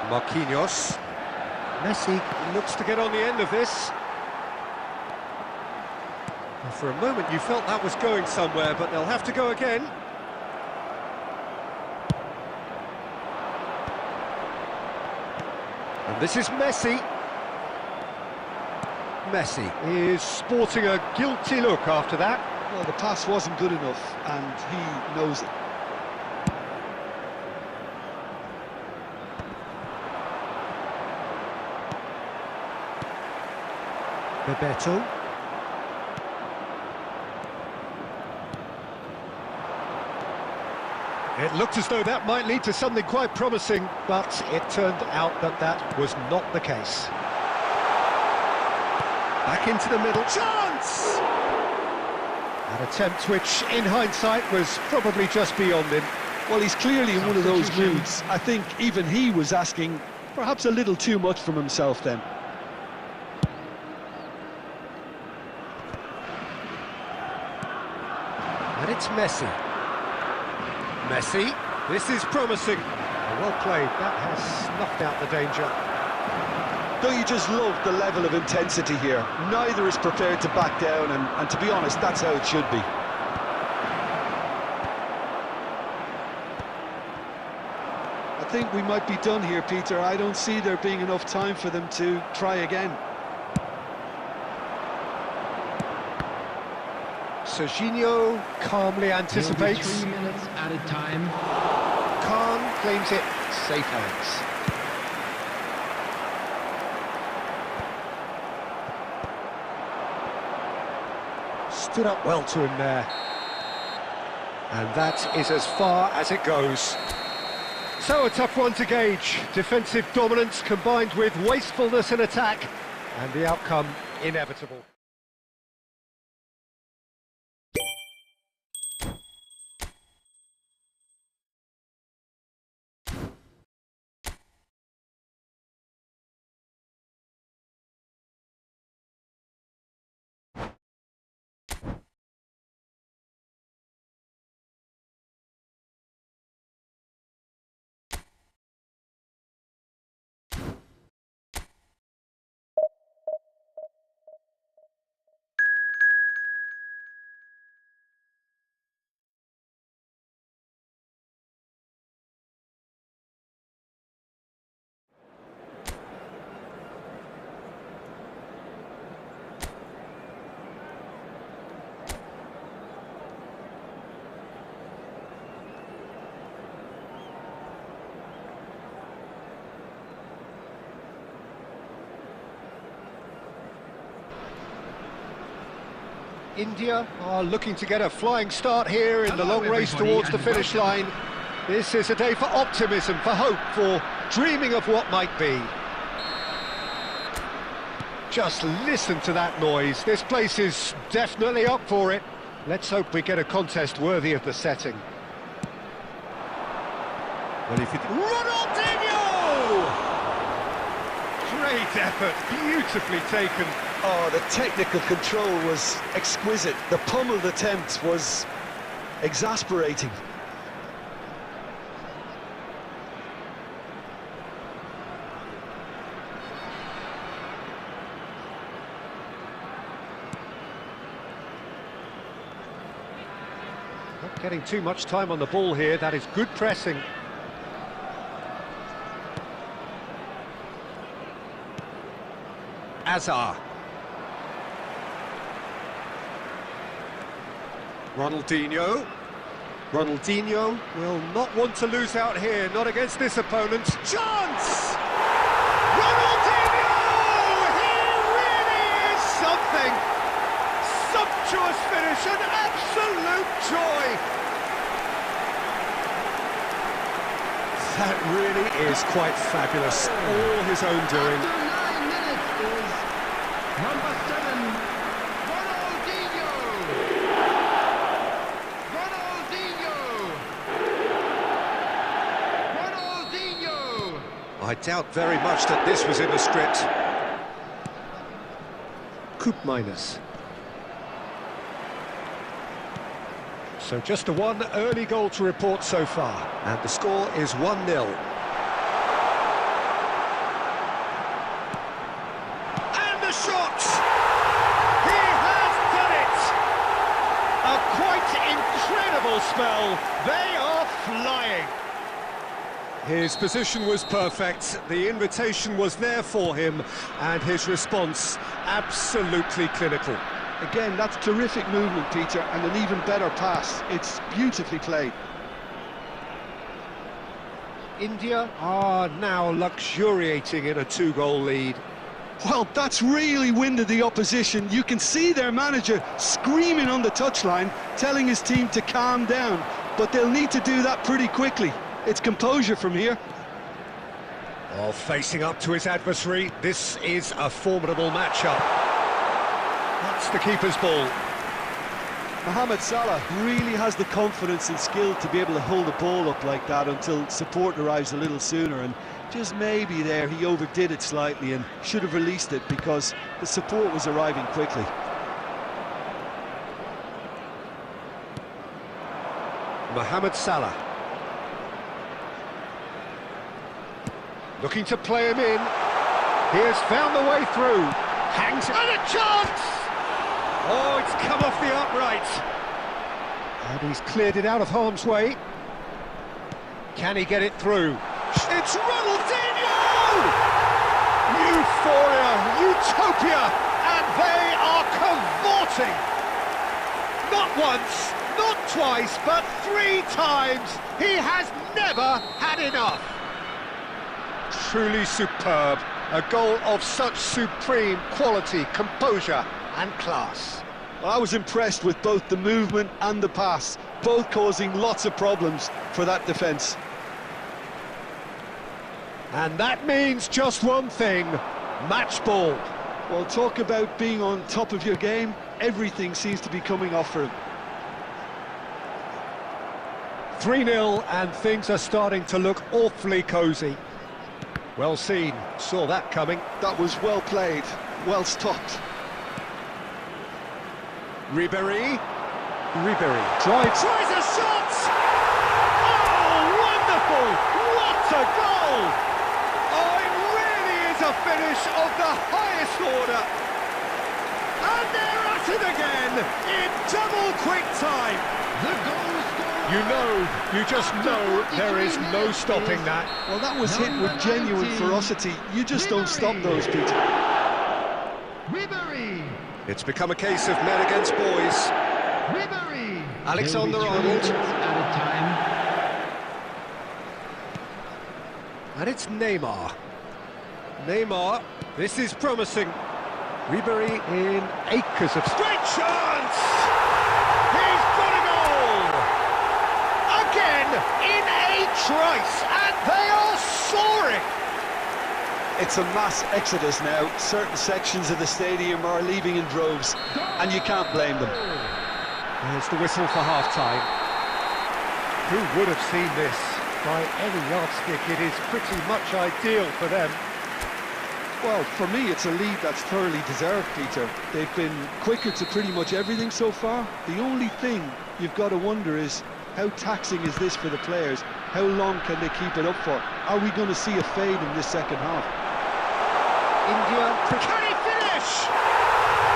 Marquinhos. Messi looks to get on the end of this. Well, for a moment you felt that was going somewhere, but they'll have to go again. And this is Messi. Messi is sporting a guilty look after that. Well, the pass wasn't good enough, and he knows it. Bebeto. It looked as though that might lead to something quite promising, but it turned out that that was not the case. Back into the middle. Chance! An attempt which, in hindsight, was probably just beyond him. Well, he's clearly in one of those moods. I think even he was asking perhaps a little too much from himself then. And it's Messi. Messi, this is promising. Well played, that has snuffed out the danger. Don't you just love the level of intensity here? Neither is prepared to back down, and to be honest, that's how it should be. I think we might be done here, Peter. I don't see there being enough time for them to try again. Serginho calmly anticipates. 3 minutes added time. Khan claims it safe hands. Stood up well to him there. And that is as far as it goes. So a tough one to gauge. Defensive dominance combined with wastefulness in attack. And the outcome inevitable. India are looking to get a flying start here in the long race towards the finish line. This is a day for optimism, for hope, for dreaming of what might be. Just listen to that noise. This place is definitely up for it. Let's hope we get a contest worthy of the setting. Well, if it... Ronaldinho! Great effort, beautifully taken. Oh, the technical control was exquisite. The pummeled attempt was exasperating. Not getting too much time on the ball here. That is good pressing. Azar. Ronaldinho. Ronaldinho will not want to lose out here, not against this opponent. Chance! Ronaldinho! He really is something! Sumptuous finish, an absolute joy! That really is quite fabulous. All his own doing. After 9 minutes is number 7, Ronaldinho. Ronaldinho. I doubt very much that this was in the script. Coop minus. So just a one early goal to report so far. And the score is 1-0. And the shot! He has done it! A quite incredible spell. They are flying. His position was perfect, the invitation was there for him, and his response absolutely clinical. Again, that's terrific movement, Peter, and an even better pass. It's beautifully played. India are now luxuriating in a 2-goal lead. Well, that's really winded the opposition. You can see their manager screaming on the touchline, telling his team to calm down, but they'll need to do that pretty quickly. It's composure from here. While facing up to his adversary, this is a formidable matchup. That's the keeper's ball. Mohamed Salah really has the confidence and skill to be able to hold the ball up like that until support arrives a little sooner, and just maybe there he overdid it slightly and should have released it because the support was arriving quickly. Mohamed Salah. Looking to play him in. He has found the way through. Hangs and a chance! Oh, it's come off the upright. And he's cleared it out of harm's way. Can he get it through? It's Ronaldinho! Euphoria, utopia, and they are cavorting. Not once, not twice, but 3 times. He has never had enough. Truly superb. A goal of such supreme quality, composure and class. Well, I was impressed with both the movement and the pass, both causing lots of problems for that defence. And that means just one thing, match ball. Well, talk about being on top of your game. Everything seems to be coming off for him. 3-0 and things are starting to look awfully cosy. Well seen, saw that coming. That was well played, well stopped. Ribéry tries a shot! Oh, wonderful! What a goal! Oh, it really is a finish of the highest order. And they're at it again in double quick time. The goal scorer. You just know there is no stopping that. Well, that was hit with genuine ferocity. You just don't stop those, Peter. Ribéry. It's become a case of men against boys. Ribéry. Alexander-Arnold. Added time. And it's Neymar. Neymar, this is promising. Ribery in acres of... Great chance! He's got a goal! Again, in a trice, and they are soaring! It's a mass exodus now. Certain sections of the stadium are leaving in droves, and you can't blame them. There's the whistle for half-time. Who would have seen this? By any yardstick, it is pretty much ideal for them. Well, for me, it's a lead that's thoroughly deserved, Peter. They've been quicker to pretty much everything so far. The only thing you've got to wonder is, how taxing is this for the players? How long can they keep it up for? Are we going to see a fade in this second half? India, can he finish?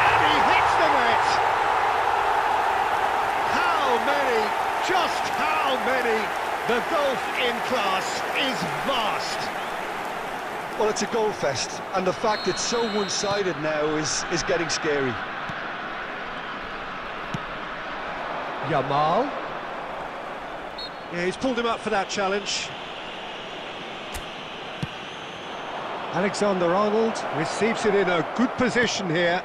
And he hits the net! How many, just how many? The gulf in class is vast. Well, it's a goal fest, and the fact it's so one-sided now is getting scary. Yamal. Yeah, he's pulled him up for that challenge. Alexander-Arnold receives it in a good position here.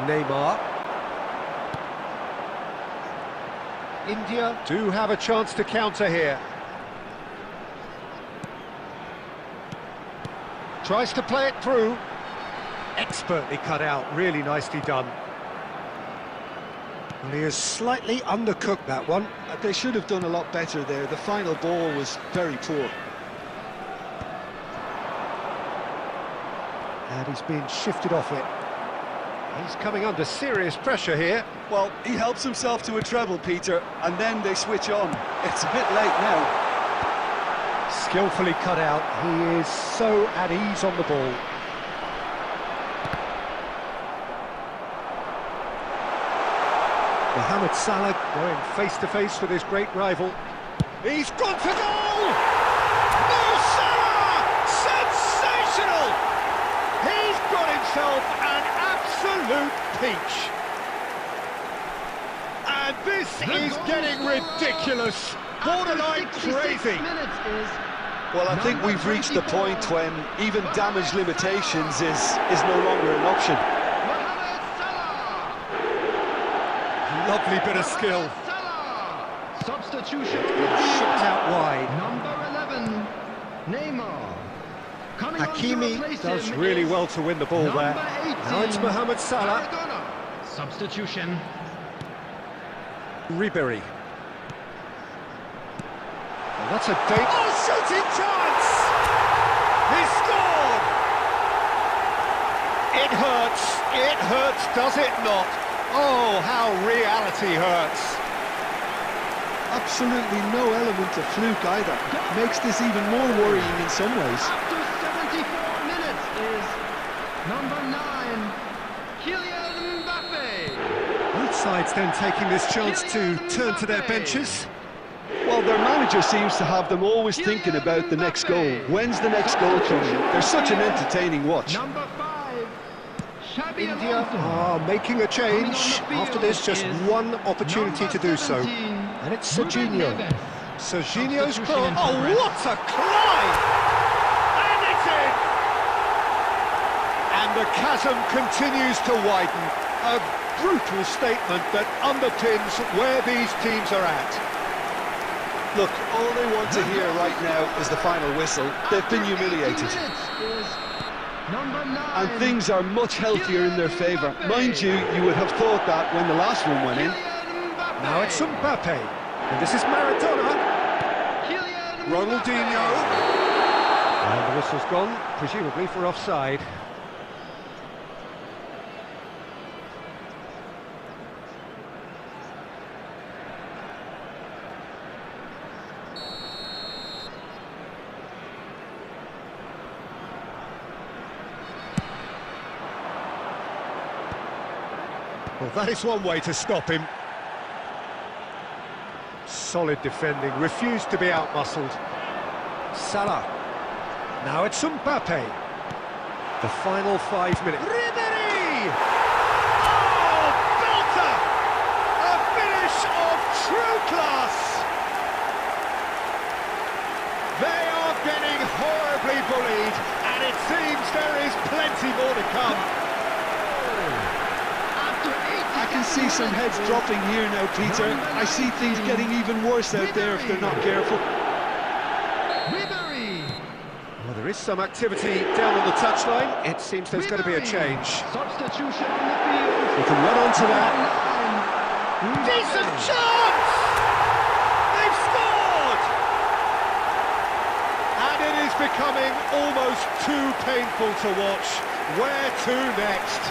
Neymar. India do have a chance to counter here. Tries to play it through. Expertly cut out, really nicely done. Well, he has slightly undercooked that one. They should have done a lot better there. The final ball was very poor. And he's being shifted off it. He's coming under serious pressure here. Well, he helps himself to a treble, Peter, and then they switch on. It's a bit late now. Skillfully cut out. He is so at ease on the ball. Mohamed Salah going face-to-face with his great rival. He's gone for goal! Mo Salah! Sensational! He's got himself an absolute peach. And this is getting ridiculous. Borderline crazy. Well, I think we've reached the point when even damage limitations is no longer an option. Lovely bit of skill. Substitution. Shipped out wide. Number 11, Neymar. Coming on to Hakimi replace does him really is well to win the ball there. number 18, Now it's Mohamed Salah. Garena. Substitution. Ribery. Well, that's a date. Oh, shooting chance! He scored! It hurts, does it not? Oh, how reality hurts. Absolutely no element of fluke either. Makes this even more worrying in some ways. After 74 minutes is number 9, Kylian Mbappe. Both sides then taking this chance to turn to their benches. Well, their manager seems to have them always thinking about the next goal. When's the next goal coming? They're such an entertaining watch. Number 5, Xabi India Alonso. are making a change. After this, just one opportunity to do so. 17, And it's Ruben Serginho. Neves. Serginho's Substitution cross. in Oh, progress. what a climb! And it's in! And the chasm continues to widen. A brutal statement that underpins where these teams are at. Look, all they want to hear right now is the final whistle. They've been humiliated. Number 9, And things are much healthier in their favour. Mind you, you would have thought that when the last one went in. Now it's Mbappe. And this is Maradona. Ronaldinho. And the whistle's gone, presumably for offside. Well, that is one way to stop him. Solid defending, refused to be outmuscled. Salah. Now it's Mbappe. The final 5 minutes. Ribery! Oh, belter! A finish of true class! They are getting seems there is plenty more to come. After 80 I can see some heads dropping here now, Peter. I see things getting even worse out there if they're not careful. Ribery. Well, there is some activity down on the touchline. It seems there's going to be a change. Substitution on the field. We can run on to that. Line. Decent chance! They've scored! And it is becoming almost too painful to watch. Where to next?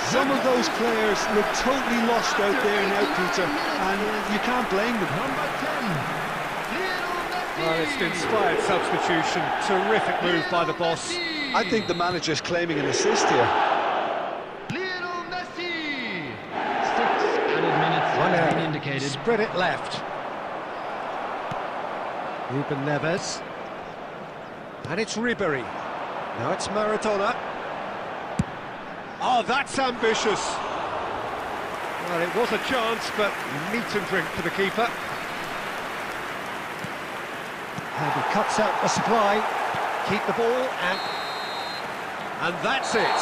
Some of those players look totally lost out there now, Peter, and you can't blame them. Number 10. Lionel Messi. Well, it's an inspired substitution. Terrific move by the boss. I think the manager's claiming an assist here. Lionel Messi. 6 added minutes have been indicated. Spread it left. Ruben Neves. And it's Ribery. Now it's Maradona. Oh, that's ambitious. Well, it was a chance, but meat and drink for the keeper. And he cuts out the supply. Keep the ball, and that's it.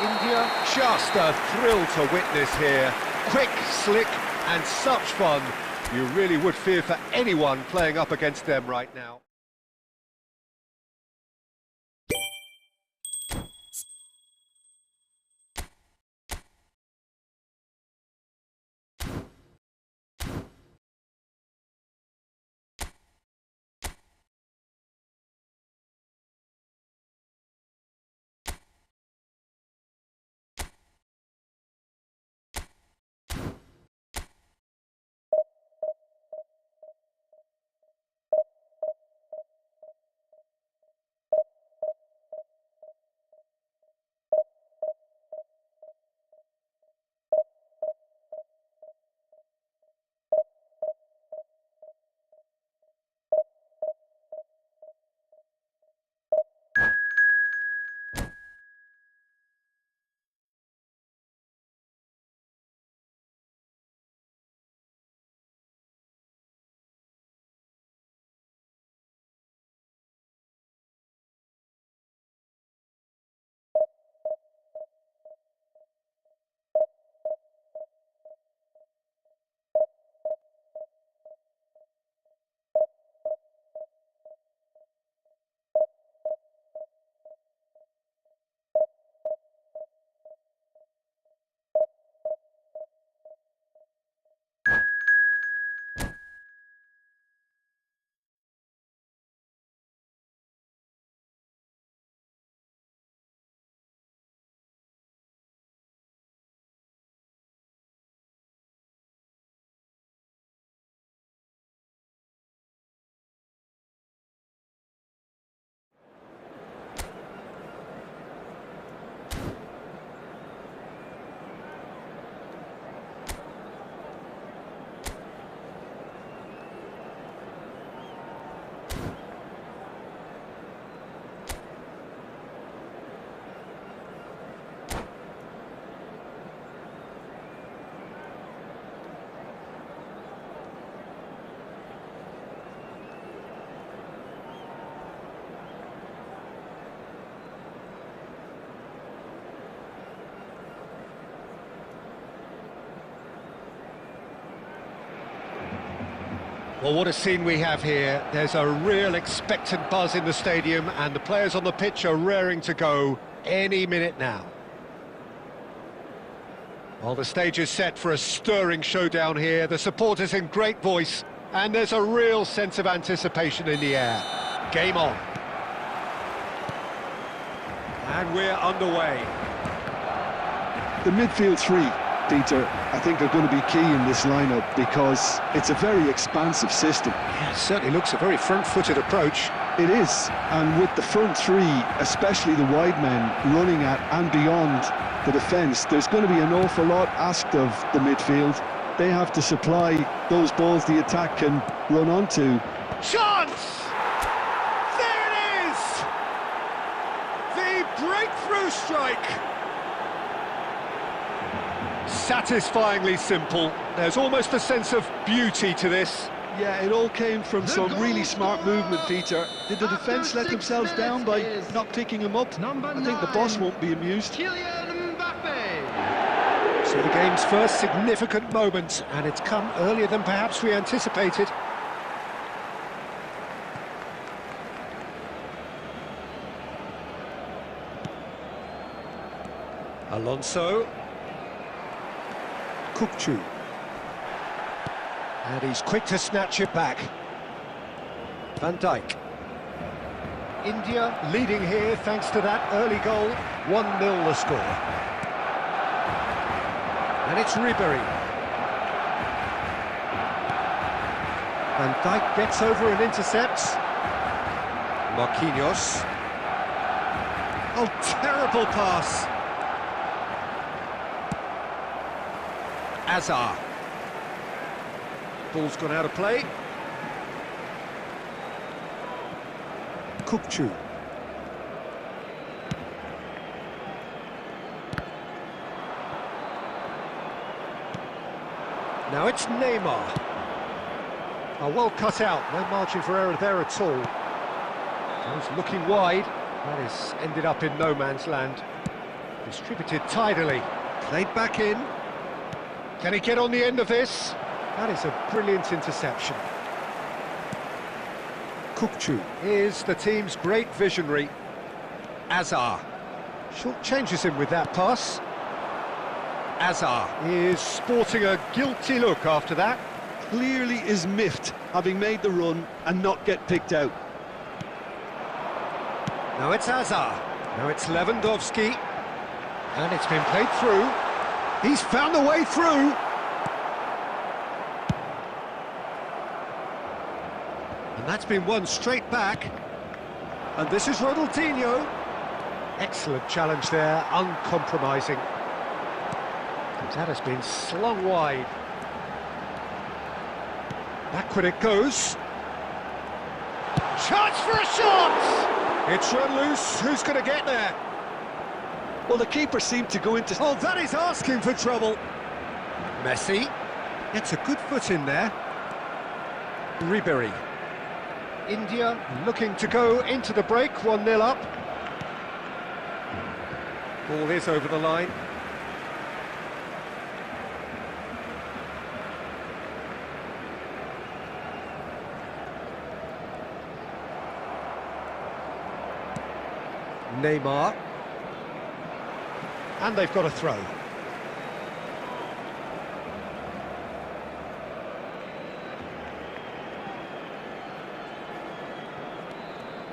India, just a thrill to witness here. Quick, slick, and such fun. You really would fear for anyone playing up against them right now. Well, what a scene we have here. There's a real expectant buzz in the stadium, and the players on the pitch are raring to go any minute now. Well, the stage is set for a stirring showdown here. The supporters in great voice, and there's a real sense of anticipation in the air. Game on. And we're underway. The midfield three, Peter, I think are going to be key in this lineup because it's a very expansive system. Yeah, it certainly looks a very front-footed approach. It is, and with the front three, especially the wide men, running at and beyond the defence, there's going to be an awful lot asked of the midfield. They have to supply those balls the attack can run onto. Chance! There it is! The breakthrough strike! Satisfyingly simple. There's almost a sense of beauty to this. Yeah, it all came from some really smart movement, Peter. Did the defence let themselves down by not picking him up? I think the boss won't be amused. Kylian Mbappe. So the game's first significant moment, and it's come earlier than perhaps we anticipated. Alonso. Kukçu. And he's quick to snatch it back. Van Dijk. India leading here thanks to that early goal. 1-0 the score. And it's Ribery. Van Dijk gets over and intercepts. Marquinhos. Oh, terrible pass. Azar. Ball's gone out of play. Kukçu. Now it's Neymar. Oh, well cut out. No margin for error there at all. He's looking wide. That has ended up in no man's land. Distributed tidily. Played back in. Can he get on the end of this? That is a brilliant interception. Kukçu is the team's great visionary. Azar. Short changes him with that pass. Azar is sporting a guilty look after that. Clearly is miffed, having made the run and not get picked out. Now it's Azar. Now it's Lewandowski. And it's been played through. He's found a way through. And that's been won straight back. And this is Ronaldinho. Excellent challenge there, uncompromising. And that has been slung wide. Backward it goes. Chance for a shot! It's run loose. Who's going to get there? Well, the keeper seemed to go into... Oh, that is asking for trouble. Messi gets a good foot in there. Ribery. India looking to go into the break, 1-0 up. Ball is over the line. Neymar. And they've got a throw.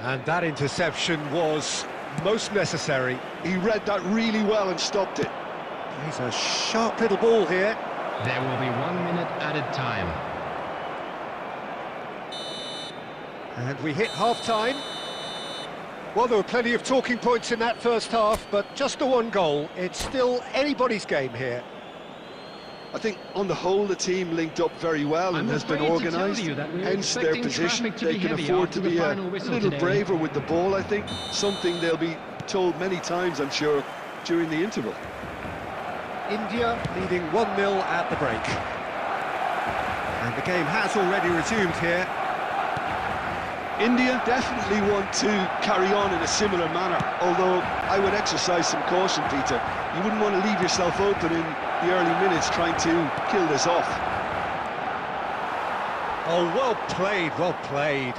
And that interception was most necessary. He read that really well and stopped it. He's a sharp little ball here. There will be 1 minute added time. And we hit half-time. Well, there were plenty of talking points in that first half, but just the one goal. It's still anybody's game here. I think, on the whole, the team linked up very well and has been organised. Hence their position. They can afford to be a little braver with the ball, I think. Something they'll be told many times, I'm sure, during the interval. India leading 1-0 at the break. And the game has already resumed here. India definitely want to carry on in a similar manner, although I would exercise some caution, Peter. You wouldn't want to leave yourself open in the early minutes trying to kill this off. Oh, well played, well played.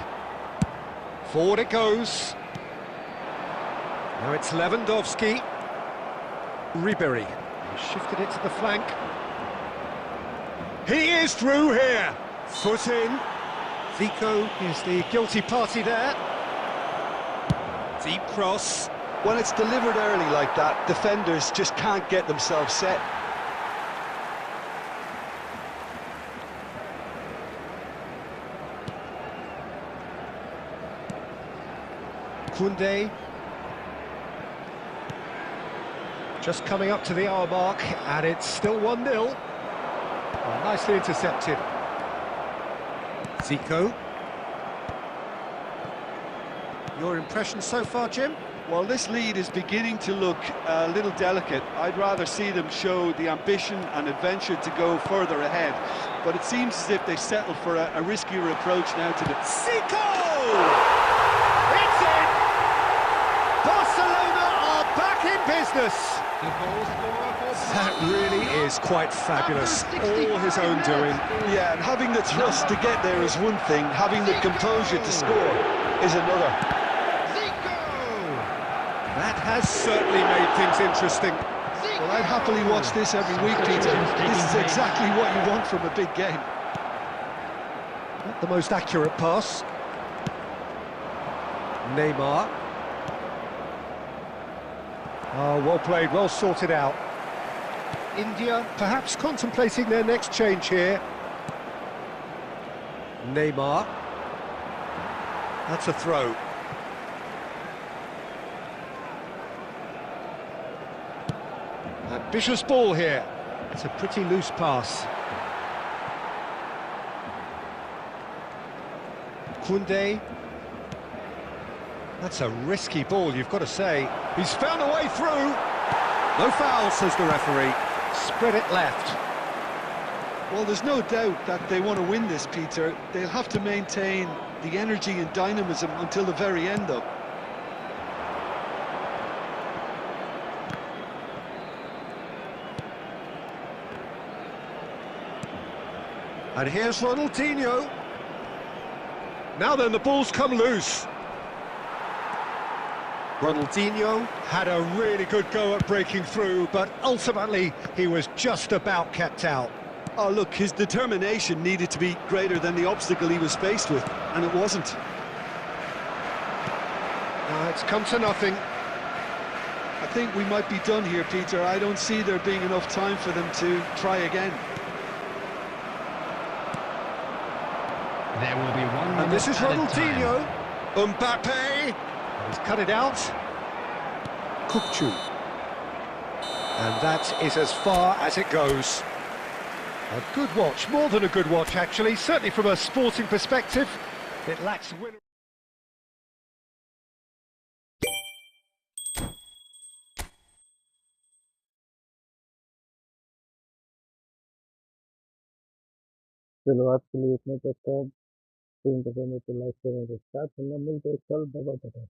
Forward it goes. Now it's Lewandowski. Ribery. He shifted it to the flank. He is through here. Foot in. Zico is the guilty party there. Deep cross. When it's delivered early like that, defenders just can't get themselves set. Koundé. Just coming up to the hour mark, and it's still 1-0. Oh, nicely intercepted. Zico. Your impression so far, Jim? Well, this lead is beginning to look a little delicate. I'd rather see them show the ambition and adventure to go further ahead. But it seems as if they settle for a riskier approach now to the... Zico! It's in! Barcelona are back in business! The goal scorer for That really is quite fabulous. All his own doing. Yeah, and having the thrust to get there is one thing, having the composure to score is another. Zico! That has certainly made things interesting. Well, I'd happily watch this every week, Peter. This is exactly what you want from a big game. Not the most accurate pass. Neymar. Oh, well played, well sorted out. India perhaps contemplating their next change here. Neymar. That's a throw. Ambitious ball here. It's a pretty loose pass. Koundé. That's a risky ball, you've got to say. He's found a way through. No foul, says the referee. Spread it left. Well, there's no doubt that they want to win this, Peter. They'll have to maintain the energy and dynamism until the very end, though. And here's Ronaldinho. Now then, the ball's come loose. Ronaldinho had a really good go at breaking through, but ultimately he was just about kept out. Oh, look, his determination needed to be greater than the obstacle he was faced with, and it wasn't. It's come to nothing. I think we might be done here, Peter. I don't see there being enough time for them to try again. There will be 1 minute And this is added Ronaldinho. time. Mbappe. He's cut it out. Kukçu. And that is as far as it goes. A good watch, more than a good watch actually, certainly from a sporting perspective. It lacks winner. चलो आज के लिए इतना तक था। Film पसंद है तो लाइक करें, सब्सक्राइब करना। मिलते हैं कल। Bye bye.